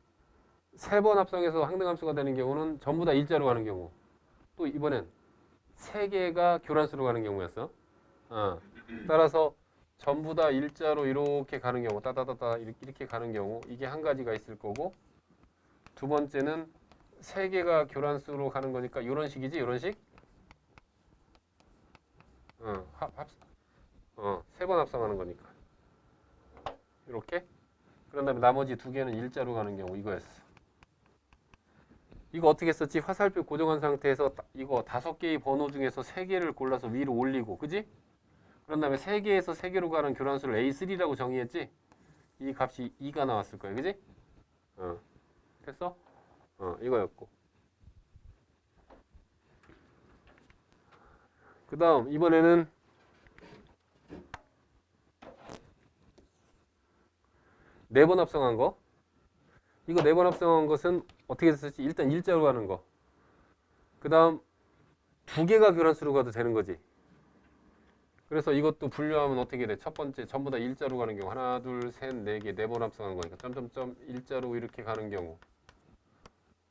S1: 세 번 합성해서 항등함수가 되는 경우는 전부 다 일자로 가는 경우. 또 이번엔 세 개가 교란수로 가는 경우였어. 따라서 전부 다 일자로 이렇게 가는 경우, 따다다다 이렇게 가는 경우, 이게 한 가지가 있을 거고, 두 번째는 세 개가 교란수로 가는 거니까 이런 식이지, 이런 식. 세 번 합성하는 거니까. 이렇게. 그런 다음에 나머지 두 개는 일자로 가는 경우 이거였어. 이거 어떻게 썼지? 화살표 고정한 상태에서 이거 5개의 번호 중에서 3개를 골라서 위로 올리고, 그지? 그런 다음에 3개에서 3개로 가는 교란수를 A3라고 정의했지? 이 값이 2가 나왔을 거야, 그지? 됐어? 이거였고. 그 다음 이번에는 네 번 합성한 거. 이거 4번 합성한 것은 어떻게 됐을지 일단 일자로 가는 거. 그 다음 2개가 교란수로 가도 되는 거지. 그래서 이것도 분류하면 어떻게 돼? 첫 번째 전부 다 일자로 가는 경우 하나, 둘, 셋, 네 개, 4번 합성한 거니까 점점점 일자로 이렇게 가는 경우.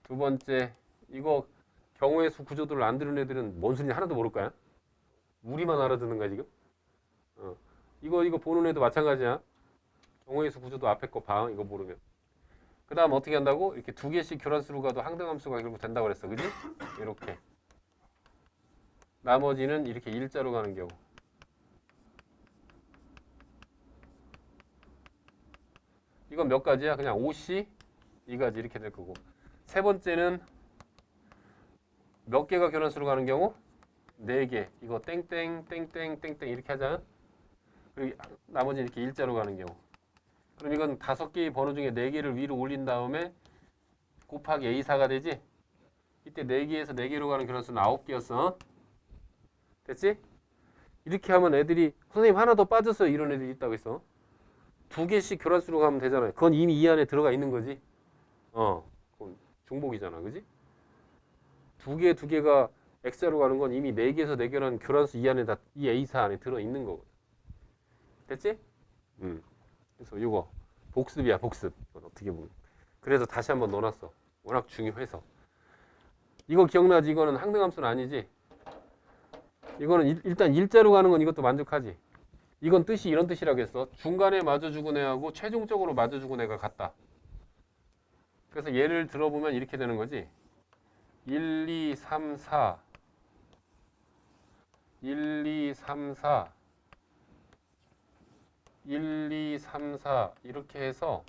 S1: 두 번째 이거 경우의 수 구조도를 안 들은 애들은 뭔 소리인지 하나도 모를 거야. 우리만 알아듣는 거야 지금. 이거 보는 애도 마찬가지야. 경우의 수 구조도 앞에 거 봐. 이거 모르면. 그 다음 어떻게 한다고? 이렇게 2개씩 교란수로 가도 항등함수가 결국 된다고 그랬어. 그지? 이렇게. 나머지는 이렇게 일자로 가는 경우. 이건 몇 가지야? 그냥 5C 2가지 이렇게 될 거고. 세 번째는 몇 개가 교란수로 가는 경우? 4개. 이거 땡땡 땡땡 땡땡 이렇게 하자. 그리고 나머지는 이렇게 일자로 가는 경우. 그럼 이건 5개의 번호 중에 4개를 위로 올린 다음에 곱하기 A4가 되지? 이때 4개에서 4개로 가는 교란수는 9개였어. 됐지? 이렇게 하면 애들이 선생님 하나 더 빠졌어요. 이런 애들이 있다고 했어. 2개씩 교란수로 가면 되잖아요. 그건 이미 이 안에 들어가 있는 거지. 그건 중복이잖아. 그지? 2개가 X자로 가는 건 이미 4개에서 4개라는 교란수 이 안에 이 A4 안에 들어 있는 거거든. 됐지? 그래서 이거 복습이야, 복습. 이건 어떻게 보면. 그래서 다시 한번 넣어놨어. 워낙 중요해서. 이거 기억나지? 이거는 항등함수는 아니지? 이거는 일단 일자로 가는 건 이것도 만족하지? 이건 뜻이 이런 뜻이라고 했어. 중간에 마주 죽은 애하고 최종적으로 마주 죽은 애가 같다. 그래서 예를 들어보면 이렇게 되는 거지. 1, 2, 3, 4 1, 2, 3, 4 1, 2, 3, 4 이렇게 해서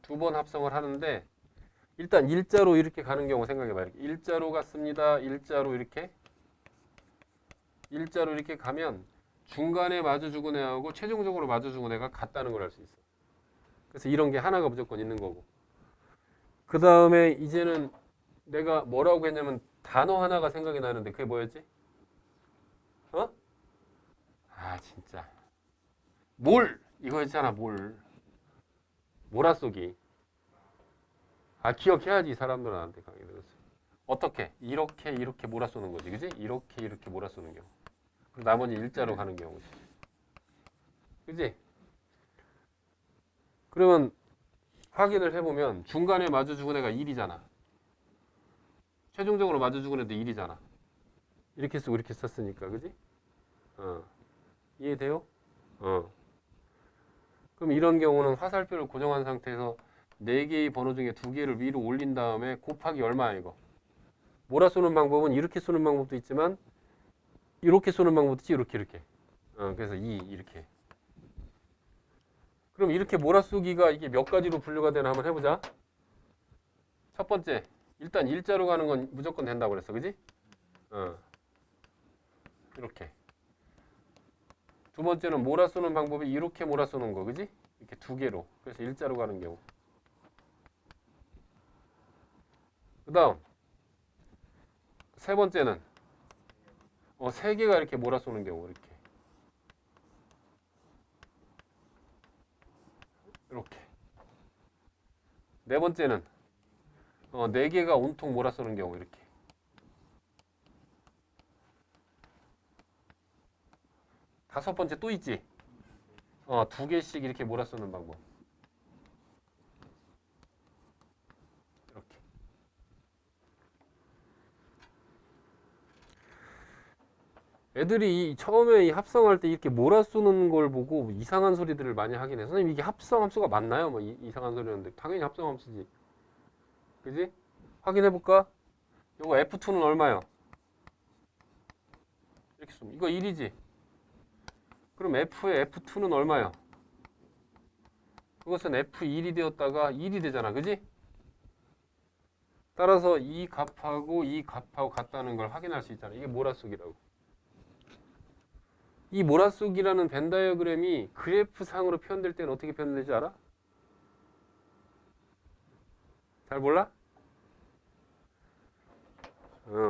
S1: 2번 합성을 하는데 일단 일자로 이렇게 가는 경우 생각해봐요. 일자로 갔습니다. 일자로 이렇게 가면 중간에 마주 죽은 애하고 최종적으로 마주 죽은 애가 같다는 걸 알 수 있어. 그래서 이런 게 하나가 무조건 있는 거고. 그 다음에 이제는 내가 뭐라고 했냐면 단어 하나가 생각이 나는데 그게 뭐였지? 진짜. 몰! 이거였잖아, 몰. 몰아쏘기. 기억해야지, 사람들한테 강의 들었어. 어떻게? 이렇게 몰아쏘는 거지, 그지? 이렇게 몰아쏘는 경우. 그리고 나머지 일자로 가는 경우지. 그지? 그러면 확인을 해보면 중간에 마주 죽은 애가 1이잖아. 최종적으로 마주 죽은 애도 1이잖아. 이렇게 쓰고 이렇게 썼으니까, 그지? 이해돼요? 그럼 이런 경우는 화살표를 고정한 상태에서 4개의 번호 중에 2개를 위로 올린 다음에 곱하기 얼마야 이거? 몰아 쏘는 방법은 이렇게 쏘는 방법도 있지만 이렇게 쏘는 방법도 있지. 이렇게. 그래서 2 이렇게. 그럼 이렇게 몰아쏘기가 이게 몇 가지로 분류가 되나 한번 해보자. 첫 번째, 일단 일자로 가는 건 무조건 된다고 그랬어. 그지? 이렇게. 두 번째는 몰아쏘는 방법이 이렇게 몰아쏘는 거. 그지? 이렇게 2개로. 그래서 일자로 가는 경우. 그 다음 세 번째는 3개가 이렇게 몰아쏘는 경우. 이렇게. 네 번째는 4개가 온통 몰아쏘는 경우. 이렇게. 다섯 번째 또 있지? 2개씩 이렇게 몰아쏘는 방법. 애들이 처음에 이 합성할 때 이렇게 몰아쓰는 걸 보고 이상한 소리들을 많이 하긴 해. 선생님, 이게 합성함수가 맞나요? 뭐 이상한 소리 하는데 당연히 합성함수지. 그지? 확인해 볼까? 이거 F2는 얼마야? 이렇게 쓰면 이거 1이지. 그럼 F의 F2는 얼마야? 그것은 F1이 되었다가 1이 되잖아. 그지? 따라서 이 값하고 같다는 걸 확인할 수 있잖아. 이게 몰아쓰기라고. 이 몰아쓰기라는 벤 다이어그램이 그래프 상으로 표현될 때는 어떻게 표현되지 알아? 잘 몰라?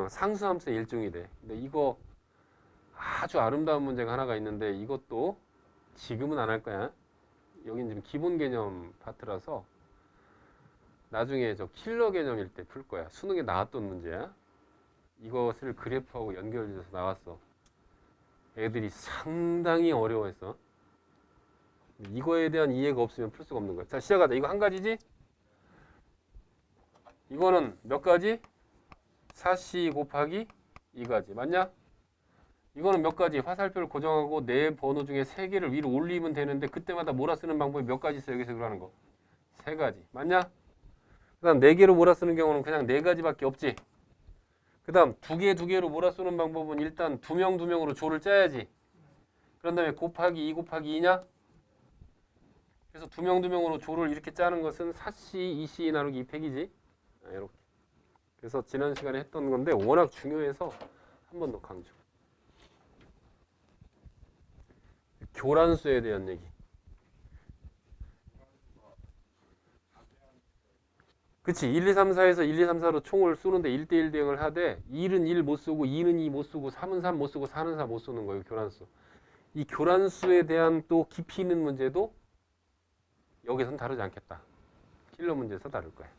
S1: 상수함수의 일종이 돼. 근데 이거 아주 아름다운 문제가 하나가 있는데 이것도 지금은 안 할 거야. 여긴 지금 기본 개념 파트라서 나중에 저 킬러 개념일 때 풀 거야. 수능에 나왔던 문제야. 이것을 그래프하고 연결돼서 나왔어. 애들이 상당히 어려워했어. 이거에 대한 이해가 없으면 풀 수가 없는 거야. 자, 시작하자. 이거 한 가지지? 이거는 몇 가지? 4C 곱하기 2가지. 맞냐? 이거는 몇 가지? 화살표를 고정하고 네 번호 중에 3개를 위로 올리면 되는데 그때마다 몰아쓰는 방법이 몇 가지 있어? 여기서 그러는 거. 3가지. 맞냐? 그 다음 4개로 몰아쓰는 경우는 그냥 4가지밖에 없지. 그 다음 2개로 몰아쓰는 방법은 일단 2명으로 조를 짜야지. 그런 다음에 곱하기 2 곱하기 2냐? 그래서 2명으로 조를 이렇게 짜는 것은 4C, 2C 나누기 2팩이지. 이렇게. 그래서 지난 시간에 했던 건데 워낙 중요해서 한 번 더 강조. 교란수에 대한 얘기. 그치. 1, 2, 3, 4에서 1, 2, 3, 4로 총을 쏘는데 1대1 대응을 하되 1은 1 못 쏘고 2는 2 못 쏘고 3은 3 못 쏘고 4는 4 못 쏘는 거예요. 교란수. 이 교란수에 대한 또 깊이 있는 문제도 여기서는 다루지 않겠다. 킬러 문제에서 다룰 거야.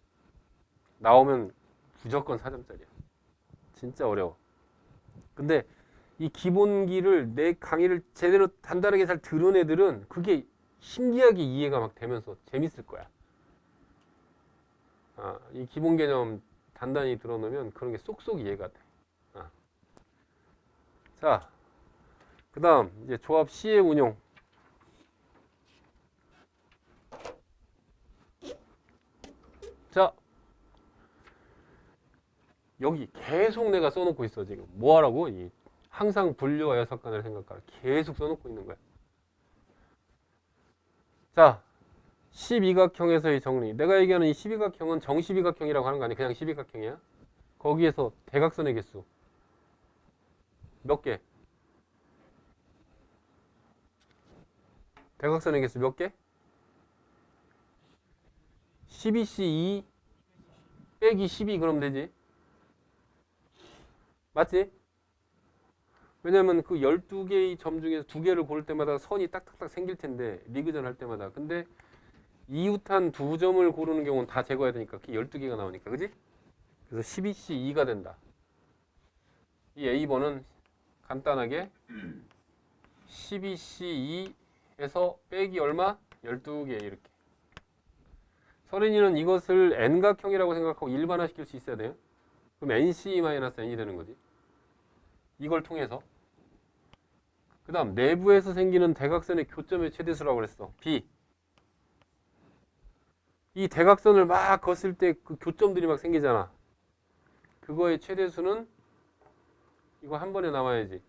S1: 나오면 무조건 4점짜리야. 진짜 어려워. 근데 이 기본기를 내 강의를 제대로 단단하게 잘 들은 애들은 그게 신기하게 이해가 막 되면서 재밌을 거야. 이 기본 개념 단단히 들어놓으면 그런 게 쏙쏙 이해가 돼. 자, 그 다음 이제 조합 C의 운용. 자, 여기 계속 내가 써놓고 있어 지금. 뭐 하라고? 항상 분류와 여석간을 생각하라. 계속 써놓고 있는 거야. 자, 12각형에서의 정리. 내가 얘기하는 이 12각형은 정십이각형이라고 하는 거 아니야. 그냥 12각형이야. 거기에서 대각선의 개수 몇 개? 대각선의 개수 몇 개? 12C2 빼기 12 그러면 되지. 맞지? 왜냐면 그 12개의 점 중에서 2개를 고를 때마다 선이 딱딱딱 생길 텐데 리그전 할 때마다. 근데 이웃한 2점을 고르는 경우는 다 제거해야 되니까 그게 12개가 나오니까. 그지? 그래서 12C2가 된다. 이 A번은 간단하게 12C2에서 빼기 얼마? 12개 이렇게. 서린이는 이것을 N각형이라고 생각하고 일반화시킬 수 있어야 돼요. 그럼 NC-N이 되는 거지. 이걸 통해서. 그 다음 내부에서 생기는 대각선의 교점의 최대수라고 그랬어. B. 이 대각선을 막 걷을 때 그 교점들이 막 생기잖아. 그거의 최대수는 이거 한 번에 나와야지.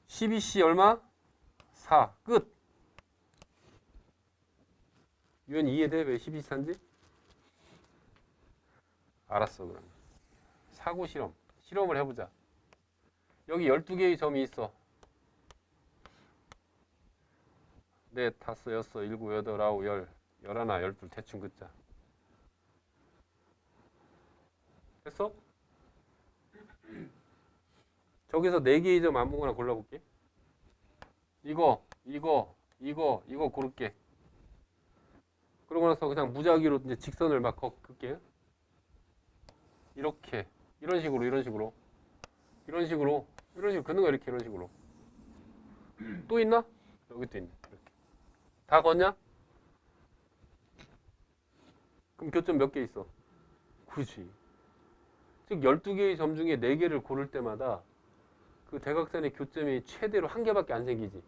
S1: 12C 얼마? 4. 끝. 유엔 이해돼? 왜 12C 4인지? 알았어 그럼. 사고 실험. 실험을 해보자. 여기 12개의 점이 있어. 넷, 다섯, 여섯, 일곱, 여덟, 아홉, 열, 열하나, 열둘 대충 긋자. 됐어? 저기서 4개의 점 아무거나 골라볼게. 이거 고를게. 그러고 나서 그냥 무작위로 이제 직선을 막 긋게. 이렇게. 이런 식으로 긋는 거야. 이렇게 이런 식으로. 또 있나? 여기 또 있네. 이렇게. 다 걷냐? 그럼 교점 몇 개 있어? 그렇지. 즉 12개의 점 중에 4개를 고를 때마다 그 대각선의 교점이 최대로 한 개밖에 안 생기지.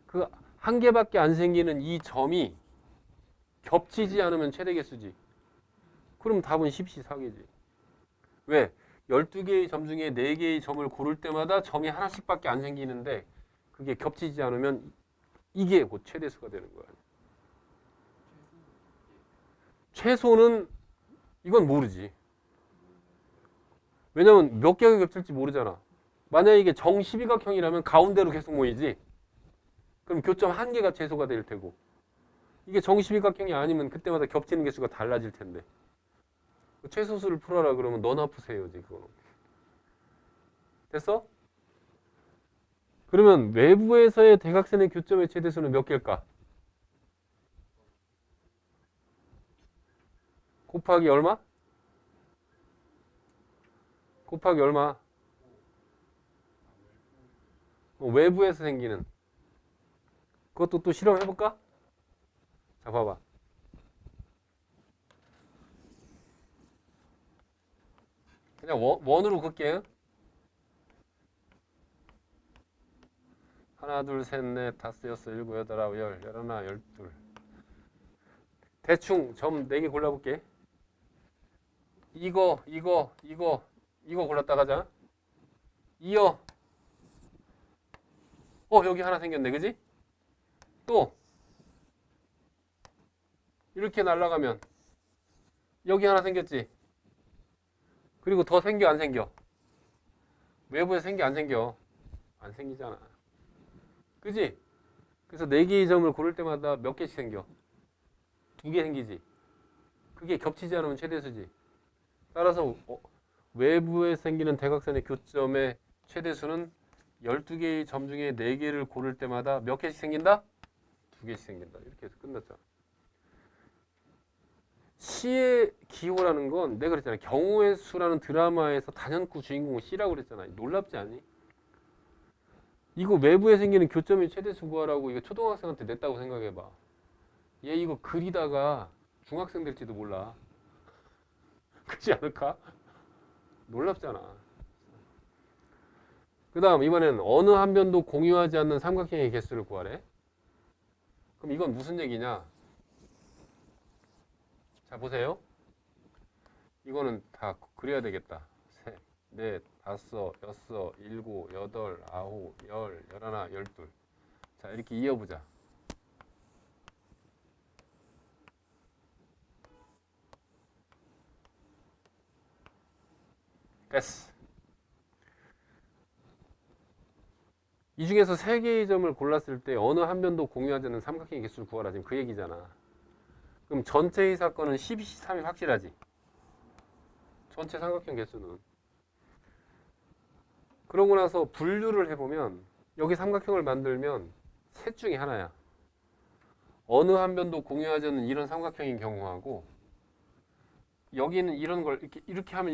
S1: 그 한 개밖에 안 생기는 이 점이 겹치지 않으면 최대 개수지. 그럼 답은 10C4개지. 왜? 12개의 점 중에 4개의 점을 고를 때마다 점이 하나씩밖에 안 생기는데 그게 겹치지 않으면 이게 곧 최대수가 되는 거야. 최소는 이건 모르지. 왜냐면 몇 개가 겹칠지 모르잖아. 만약에 이게 정 12각형이라면 가운데로 계속 모이지. 그럼 교점 한 개가 최소가 될 테고. 이게 정 12각형이 아니면 그때마다 겹치는 개수가 달라질 텐데. 최소수를 풀어라 그러면 너나 푸세요 지금. 됐어? 그러면 외부에서의 대각선의 교점의 최대수는 몇 개일까? 곱하기 얼마? 곱하기 얼마? 외부에서 생기는. 그것도 또 실험해볼까? 자, 봐봐. 그냥 원으로 긋게요. 하나, 둘, 셋, 넷, 다섯, 여섯, 일곱, 여덟, 아홉, 열, 열하나, 열둘. 대충 점 4개 골라볼게. 이거 골랐다 가자. 이어. 여기 하나 생겼네, 그지? 또 이렇게 날아가면 여기 하나 생겼지. 그리고 더 생겨 안 생겨? 외부에 생겨 안 생겨? 안 생기잖아. 그지? 그래서 4개의 점을 고를 때마다 몇 개씩 생겨? 2개 생기지. 그게 겹치지 않으면 최대수지. 따라서 외부에 생기는 대각선의 교점의 최대수는 12개의 점 중에 4개를 고를 때마다 몇 개씩 생긴다? 2개씩 생긴다. 이렇게 해서 끝났잖아. C의 기호라는 건 내가 그랬잖아. 경우의 수라는 드라마에서 단연코 주인공은 C라고 그랬잖아. 놀랍지 않니? 이거 외부에 생기는 교점의 최대수 구하라고 이거 초등학생한테 냈다고 생각해봐. 얘 이거 그리다가 중학생 될지도 몰라. 그렇지 않을까? 놀랍잖아. 그 다음 이번엔 어느 한 변도 공유하지 않는 삼각형의 개수를 구하래. 그럼 이건 무슨 얘기냐? 자 보세요. 이거는 다 그려야 되겠다. 셋, 넷, 다섯, 여섯, 일곱, 여덟, 아홉, 열, 열하나, 열둘. 자 이렇게 이어보자. 됐어. 이 중에서 3개의 점을 골랐을 때 어느 한 변도 공유하지 않는 삼각형의 개수를 구하라. 지금 그 얘기잖아. 그럼 전체의 사건은 12C3이 확실하지. 전체 삼각형 개수는. 그러고 나서 분류를 해보면 여기 삼각형을 만들면 셋 중에 하나야. 어느 한 변도 공유하지 않는 이런 삼각형인 경우하고 여기는 이런 걸 이렇게 하면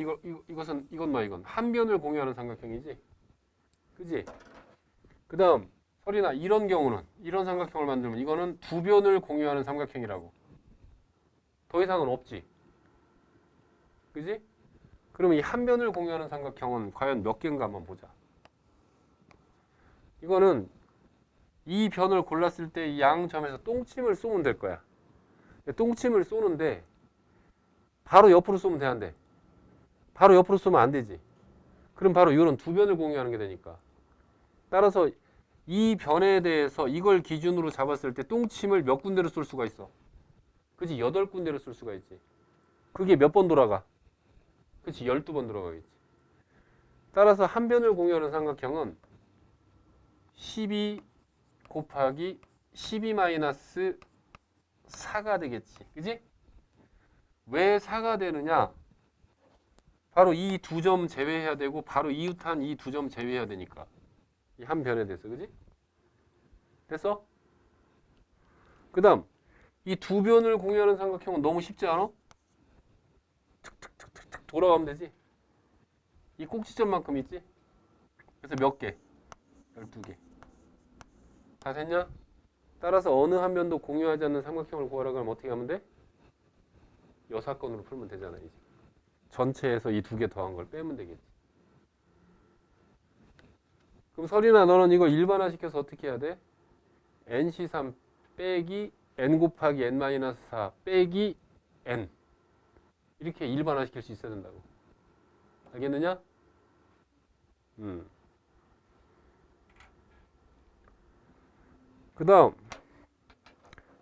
S1: 이건 한 변을 공유하는 삼각형이지. 그지? 그 다음 설이나 이런 경우는 이런 삼각형을 만들면 이거는 2변을 공유하는 삼각형이라고. 더 이상은 없지. 그지? 그러면 이 한 변을 공유하는 삼각형은 과연 몇 개인가 한번 보자. 이거는 이 변을 골랐을 때 이 양점에서 똥침을 쏘면 될 거야. 똥침을 쏘는데 바로 옆으로 쏘면 돼, 안 돼? 바로 옆으로 쏘면 안 되지. 그럼 바로 이런 2변을 공유하는 게 되니까. 따라서 이 변에 대해서 이걸 기준으로 잡았을 때 똥침을 몇 군데로 쏠 수가 있어? 그치? 8군데로 쏠 수가 있지. 그게 몇 번 돌아가? 그치? 12번 돌아가겠지. 따라서 한 변을 공유하는 삼각형은 12 곱하기 12 마이너스 4가 되겠지. 그지? 왜 4가 되느냐? 바로 이 2점 제외해야 되고 바로 이웃한 이 2점 제외해야 되니까. 이 한 변에 대해서. 그지? 됐어? 그 다음 이 2변을 공유하는 삼각형은 너무 쉽지 않아? 툭툭툭툭 돌아가면 되지. 이 꼭지점만큼 있지? 그래서 몇 개? 12개. 다 됐냐? 따라서 어느 한 변도 공유하지 않는 삼각형을 구하라고 하면 어떻게 하면 돼? 요 사건으로 풀면 되잖아. 이제. 전체에서 이 2개 더한 걸 빼면 되겠지. 그럼 설이나 너는 이거 일반화시켜서 어떻게 해야 돼? nc3 빼기 n 곱하기 n-4 빼기 n 이렇게 일반화시킬 수 있어야 된다고. 알겠느냐? 그 다음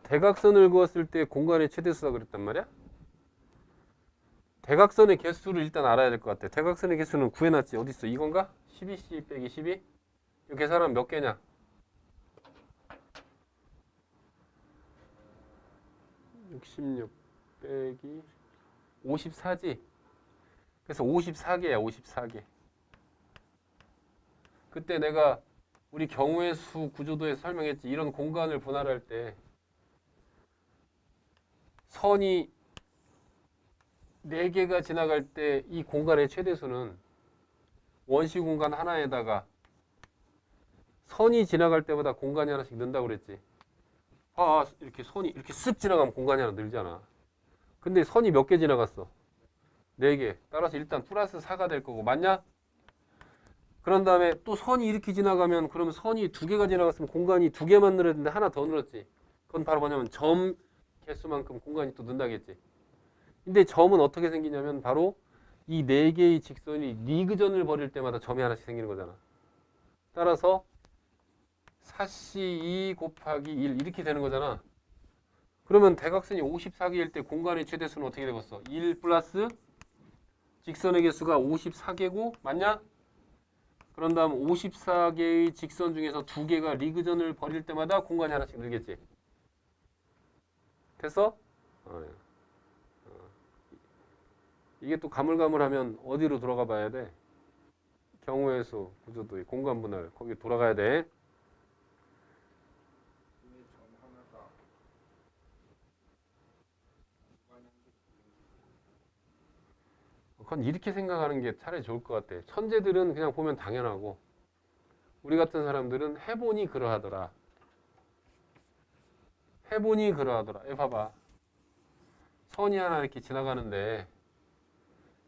S1: 대각선을 그었을 때 공간의 최대수가 그랬단 말이야? 대각선의 개수를 일단 알아야 될 것 같아. 대각선의 개수는 구해놨지. 어디 있어? 이건가? 12c 빼기 12? 이 계산하면 몇 개냐? 66 빼기 54지. 그래서 54개야. 54개. 그때 내가 우리 경우의 수 구조도에서 설명했지. 이런 공간을 분할할 때 선이 4개가 지나갈 때 이 공간의 최대수는 원시 공간 하나에다가 선이 지나갈 때마다 공간이 하나씩 는다고 그랬지. 이렇게 선이 이렇게 쓱 지나가면 공간이 하나 늘잖아. 근데 선이 몇 개 지나갔어? 4개. 따라서 일단 플러스 4가 될 거고. 맞냐? 그런 다음에 또 선이 이렇게 지나가면 그러면 선이 2개가 지나갔으면 공간이 2개만 늘었는데 하나 더 늘었지. 그건 바로 뭐냐면 점 개수만큼 공간이 또 는다겠지. 근데 점은 어떻게 생기냐면 바로 이 4개의 직선이 리그전을 벌일 때마다 점이 하나씩 생기는 거잖아. 따라서 4c2 곱하기 1 이렇게 되는 거잖아. 그러면 대각선이 54개일 때 공간의 최대수는 어떻게 되겠어? 1 플러스 직선의 개수가 54개고 맞냐? 그런 다음 54개의 직선 중에서 2개가 리그전을 벌일 때마다 공간이 하나씩 늘겠지. 됐어? 이게 또 가물가물하면 어디로 돌아가 봐야 돼? 경우의 수, 구조도의 공간 분할 거기 돌아가야 돼.
S2: 근데 점 하나가 무관한데
S1: 그건 이렇게 생각하는 게 차라리 좋을 것 같아. 천재들은 그냥 보면 당연하고 우리 같은 사람들은 해보니 그러하더라. 해보니 그러하더라. 봐봐. 선이 하나 이렇게 지나가는데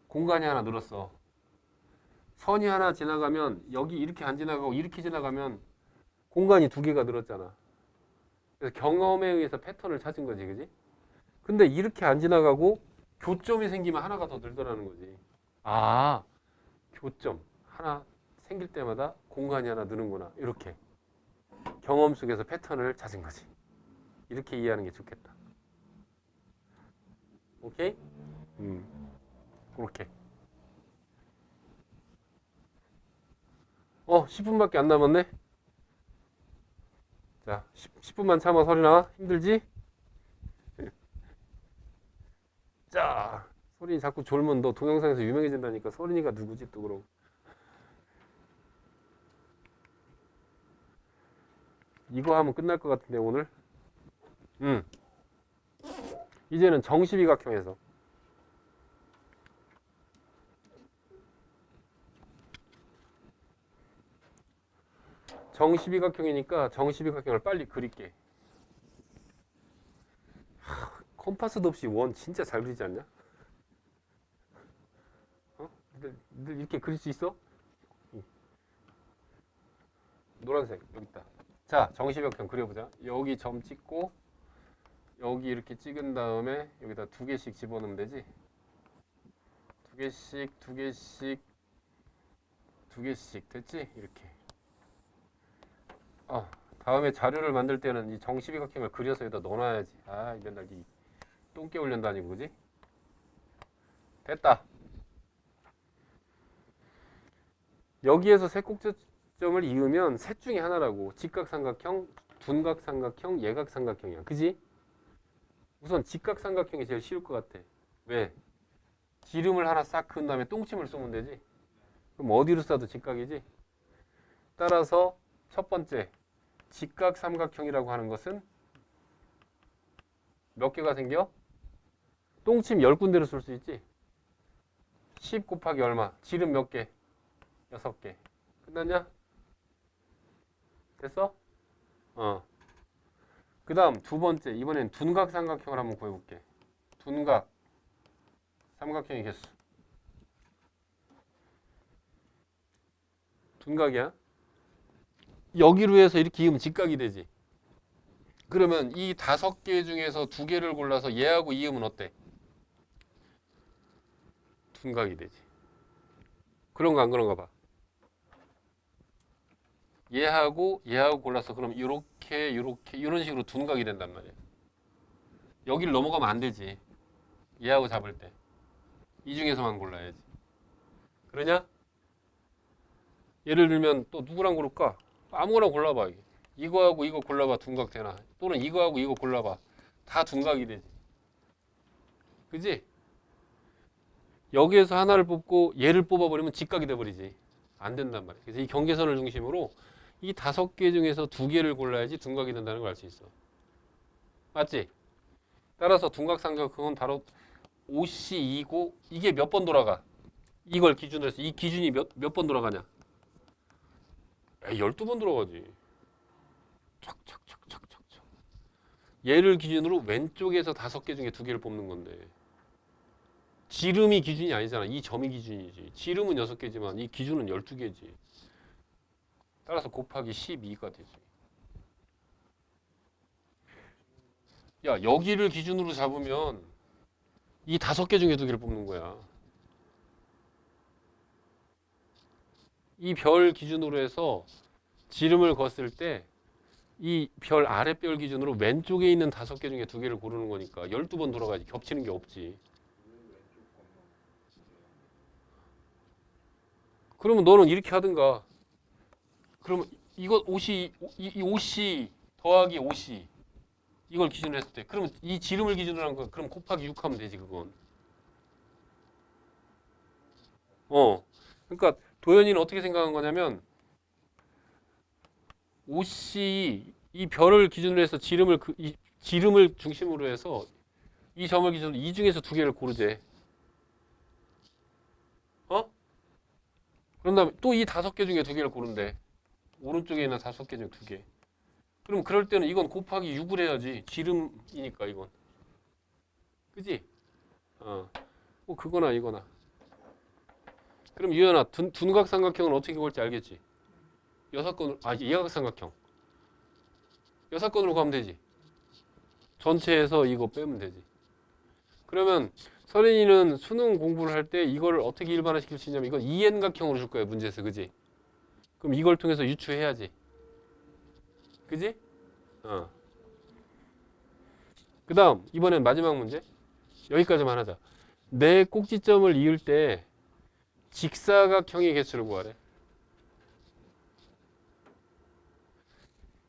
S1: 공간이 하나 늘었어. 선이 하나 지나가면 여기 이렇게 안 지나가고 이렇게 지나가면 공간이 2개가 늘었잖아. 그래서 경험에 의해서 패턴을 찾은 거지, 그지? 근데 이렇게 안 지나가고 교점이 생기면 하나가 더 늘더라는 거지. 교점 하나 생길 때마다 공간이 하나 느는구나. 이렇게 경험 속에서 패턴을 찾은 거지. 이렇게 이해하는 게 좋겠다. 오케이? 그렇게. 10분밖에 안 남았네. 자, 10분만 참아 서린아. 힘들지? 자, 서린이 자꾸 졸면 너 동영상에서 유명해진다니까. 서린이가 누구지 또 그러고. 이거 하면 끝날 것 같은데 오늘. 이제는 정시비각형에서. 정시비각형이니까 정시비각형을 빨리 그릴게. 컴파스도 없이 원 진짜 잘 그리지 않냐? 늘 이렇게 그릴 수 있어? 노란색 여기 있다. 자, 정시비각형 그려보자. 여기 점 찍고 여기 이렇게 찍은 다음에 여기다 2개씩 집어넣으면 되지. 2개씩 2개씩 2개씩 됐지? 이렇게. 다음에 자료를 만들 때는 이 정시비각형을 그려서 여기다 넣어놔야지. 맨날 이 똥개 훈련다니고 그지? 됐다. 여기에서 세 꼭지점을 이으면 셋 중에 하나라고. 직각삼각형, 둔각삼각형, 예각삼각형이야. 그지? 우선 직각삼각형이 제일 쉬울 것 같아. 왜? 기름을 하나 싹 그은 다음에 똥침을 쏘면 되지. 그럼 어디로 쏴도 직각이지. 따라서 첫 번째 직각삼각형이라고 하는 것은 몇 개가 생겨? 똥침 10군데로 쏠 수 있지. 10 곱하기 얼마? 지름 몇 개? 6개. 끝났냐? 됐어? 그 다음 두 번째, 이번엔 둔각삼각형을 한번 구해볼게. 둔각 삼각형의 개수. 둔각이야. 여기로 해서 이렇게 이으면 직각이 되지. 그러면 이 5개 중에서 2개를 골라서 얘하고 이으면 어때? 둔각이 되지. 그런가 안 그런가 봐. 얘하고 골라서 그럼 이렇게 이런 식으로 둔각이 된단 말이야. 여기를 넘어가면 안 되지. 얘하고 잡을 때. 이 중에서만 골라야지. 그러냐? 예를 들면 또 누구랑 고를까? 아무거나 골라봐. 이거하고 이거 골라봐. 둔각 되나? 또는 이거하고 이거 골라봐. 다 둔각이 되지. 그지? 여기에서 하나를 뽑고 얘를 뽑아버리면 직각이 돼버리지. 안 된단 말이야. 그래서 이 경계선을 중심으로 이 5개 중에서 2개를 골라야지 둔각이 된다는 걸 알 수 있어. 맞지? 따라서 둔각삼각형은 바로 OC2고 이게 몇 번 돌아가? 이걸 기준으로 해서 이 기준이 몇 번 돌아가냐? 12번 돌아가지. 촥촥촥촥촥. 얘를 기준으로 왼쪽에서 5개 중에 2개를 뽑는 건데 지름이 기준이 아니잖아. 이 점이 기준이지. 지름은 6개지만 이 기준은 12개지. 따라서 곱하기 12가 되지. 야, 여기를 기준으로 잡으면 이 5개 중에 2개를 뽑는 거야. 이 별 기준으로 해서 지름을 걷을 때 이 별 아랫별 기준으로 왼쪽에 있는 5개 중에 2개를 고르는 거니까 12번 돌아가야지. 겹치는 게 없지. 그러면 너는 이렇게 하든가. 그러면 이거 이 OC 더하기 OC 이걸 기준으로 했을 때 그러면 이 지름을 기준으로 한 거 그럼 곱하기 6 하면 되지 그건. 그러니까 도현이는 어떻게 생각한 거냐면 OC 이 별을 기준으로 해서 이 지름을 중심으로 해서 이 점을 기준으로 이 중에서 2개를 고르재. 그런 다음에 또 이 5개 중에 2개를 고른대. 오른쪽에 있는 5개 중에 2개. 그럼 그럴 때는 이건 곱하기 6을 해야지. 지름이니까 이건. 그지? 뭐 그거나 이거나. 그럼 유연아 둔각삼각형은 어떻게 볼지 알겠지? 6건으로 이각삼각형. 6건으로 가면 되지. 전체에서 이거 빼면 되지. 그러면 서린이는 수능 공부를 할 때 이걸 어떻게 일반화시킬 수 있냐면 이건 이행각형으로 줄 거야 문제에서. 그지? 그럼 이걸 통해서 유추해야지. 그지? 그 다음 이번엔 마지막 문제. 여기까지만 하자. 내 꼭지점을 이을 때 직사각형의 개수를 구하래.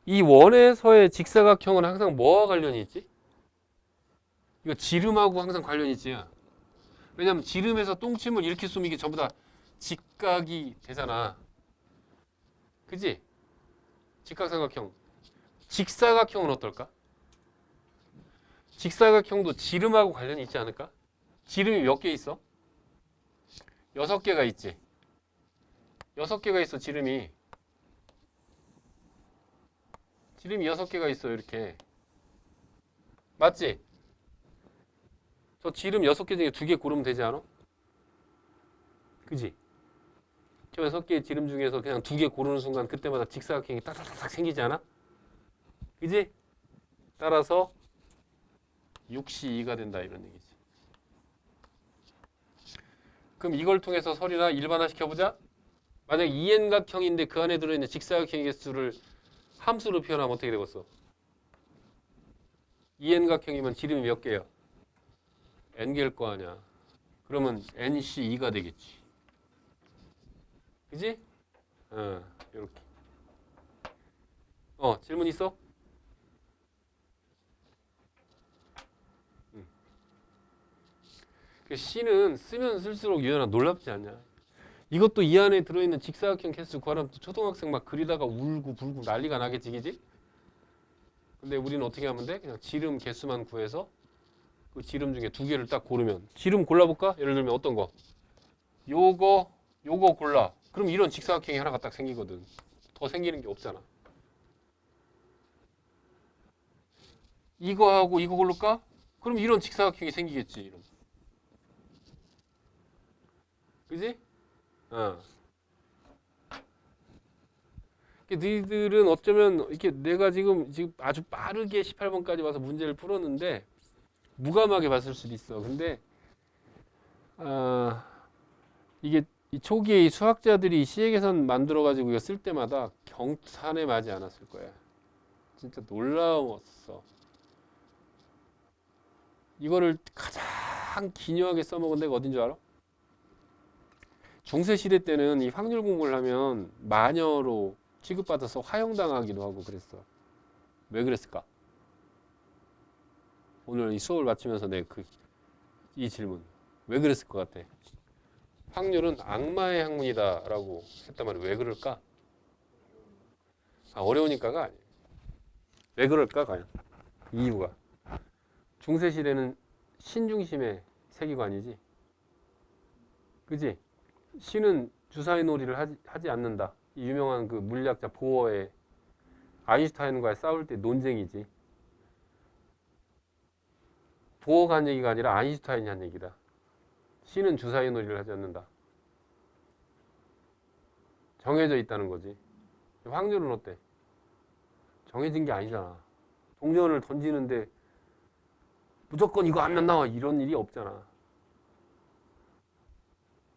S1: 이 원에서의 직사각형은 항상 뭐와 관련이 있지? 이거 지름하고 항상 관련이 있지. 왜냐면 지름에서 똥침을 이렇게 쏘면 이게 전부 다 직각이 되잖아. 그지? 직각삼각형. 직사각형은 어떨까? 직사각형도 지름하고 관련이 있지 않을까? 지름이 몇 개 있어? 6개가 있지. 6개가 있어 지름이. 지름이 6개가 있어 이렇게. 맞지? 저 지름 6개 중에 2개 고르면 되지 않아? 그지? 저 6개의 지름 중에서 그냥 2개 고르는 순간 그때마다 직사각형이 따닥따닥 생기지 않아? 그지? 따라서 6C2가 된다 이런 얘기지. 그럼 이걸 통해서 설이나 일반화 시켜보자. 만약 이행각형인데 그 안에 들어있는 직사각형의 개수를 함수로 표현하면 어떻게 되겠어? 이행각형이면 지름이 몇 개야? n개일 거 아니야. 그러면 nC2가 되겠지. 그지? 이렇게. 질문 있어? C는 쓰면 쓸수록 유연아 놀랍지 않냐? 이것도 이 안에 들어있는 직사각형 개수 구하려면 초등학생 막 그리다가 울고 불고 난리가 나겠지, 그지? 근데 우리는 어떻게 하면 돼? 그냥 지름 개수만 구해서 그 지름 중에 2개를 딱 고르면 지름 골라볼까? 예를 들면 어떤 거? 요거 골라. 그럼 이런 직사각형이 하나가 딱 생기거든. 더 생기는 게 없잖아. 이거하고 이거 고를까? 그럼 이런 직사각형이 생기겠지. 이런. 그지? 너희들은 어쩌면 이렇게 내가 지금 아주 빠르게 18번까지 와서 문제를 풀었는데 무감하게 봤을 수도 있어. 근데 이게 이 초기에 이 수학자들이 시외계산 만들어가지고 이거 쓸 때마다 경산에 맞지 않았을 거야. 진짜 놀라웠어. 이거를 가장 기묘하게 써먹은 데가 어딘 줄 알아? 중세시대 때는 이 확률 공부를 하면 마녀로 취급받아서 화형당하기도 하고 그랬어. 왜 그랬을까? 오늘 이 수업을 마치면서 이 질문. 왜 그랬을 것 같아? 확률은 악마의 학문이다 라고 했단 말이야. 왜 그럴까? 어려우니까가 아니에요. 왜 그럴까? 과연 이유가 중세시대는 신중심의 세계관이지, 그지? 신은 주사위 놀이를 하지 않는다. 이 유명한 그 물리학자 보어의 아인슈타인과의 싸울 때 논쟁이지. 보어가 한 얘기가 아니라 아인슈타인이 한 얘기다. 신은 주사위 놀이를 하지 않는다. 정해져 있다는 거지. 확률은 어때? 정해진 게 아니잖아. 동전을 던지는데 무조건 이거 하면 나와 이런 일이 없잖아.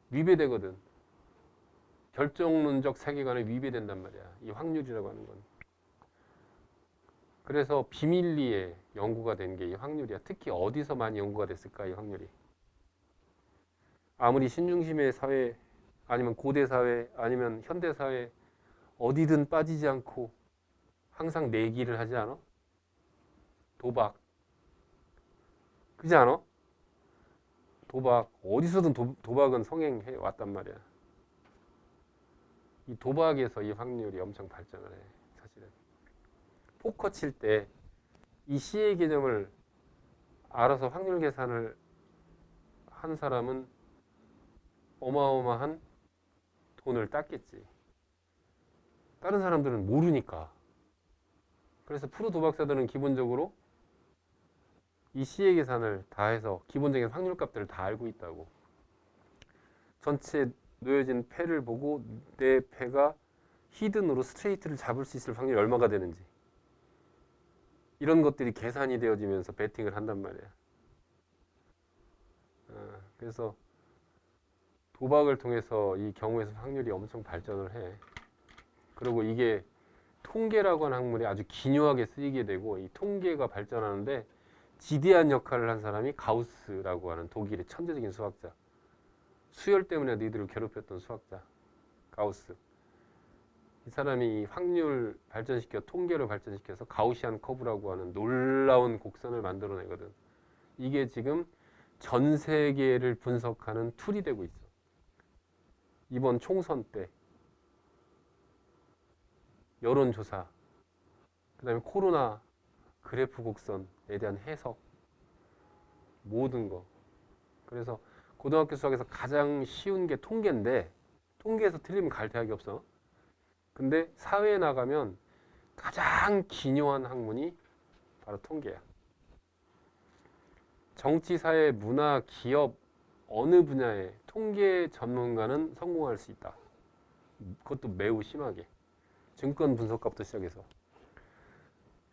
S1: 위배되거든. 결정론적 세계관에 위배된단 말이야. 이 확률이라고 하는 건. 그래서 비밀리에 연구가 된 게 이 확률이야. 특히 어디서 많이 연구가 됐을까, 이 확률이. 아무리 신중심의 사회, 아니면 고대 사회, 아니면 현대 사회, 어디든 빠지지 않고 항상 내기를 하지 않아? 도박. 그지 않아? 도박. 어디서든 도박은 성행해 왔단 말이야. 이 도박에서 이 확률이 엄청 발전을 해, 사실은. 포커 칠 때 이 C의 개념을 알아서 확률 계산을 한 사람은 어마어마한 돈을 땄겠지. 다른 사람들은 모르니까. 그래서 프로 도박사들은 기본적으로 이 C의 계산을 다 해서 기본적인 확률 값들을 다 알고 있다고. 전체 놓여진 패를 보고 내 패가 히든으로 스트레이트를 잡을 수 있을 확률이 얼마가 되는지, 이런 것들이 계산이 되어지면서 배팅을 한단 말이야. 그래서 도박을 통해서 이 경우에서 확률이 엄청 발전을 해. 그리고 이게 통계라고 하는 학문이 아주 기묘하게 쓰이게 되고, 이 통계가 발전하는데 지대한 역할을 한 사람이 가우스라고 하는 독일의 천재적인 수학자. 수열 때문에 너희들을 괴롭혔던 수학자 가우스. 이 사람이 확률 발전시켜 통계를 발전시켜서 가우시안 커브라고 하는 놀라운 곡선을 만들어내거든. 이게 지금 전 세계를 분석하는 툴이 되고 있어. 이번 총선 때 여론조사, 그 다음에 코로나 그래프 곡선에 대한 해석, 모든 거. 그래서 고등학교 수학에서 가장 쉬운 게 통계인데, 통계에서 틀리면 갈 대학이 없어. 근데 사회에 나가면 가장 기묘한 학문이 바로 통계야. 정치, 사회, 문화, 기업 어느 분야에 통계 전문가는 성공할 수 있다. 그것도 매우 심하게. 증권 분석가부터 시작해서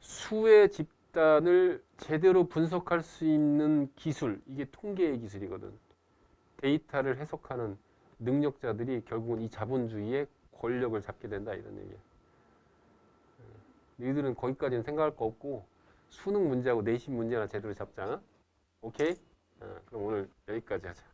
S1: 수의 집단을 제대로 분석할 수 있는 기술, 이게 통계의 기술이거든. 데이터를 해석하는 능력자들이 결국은 이 자본주의의 권력을 잡게 된다, 이런 얘기야. 너희들은 거기까지는 생각할 거 없고 수능 문제하고 내신 문제나 제대로 잡자. 오케이? 그럼 오늘 여기까지 하자.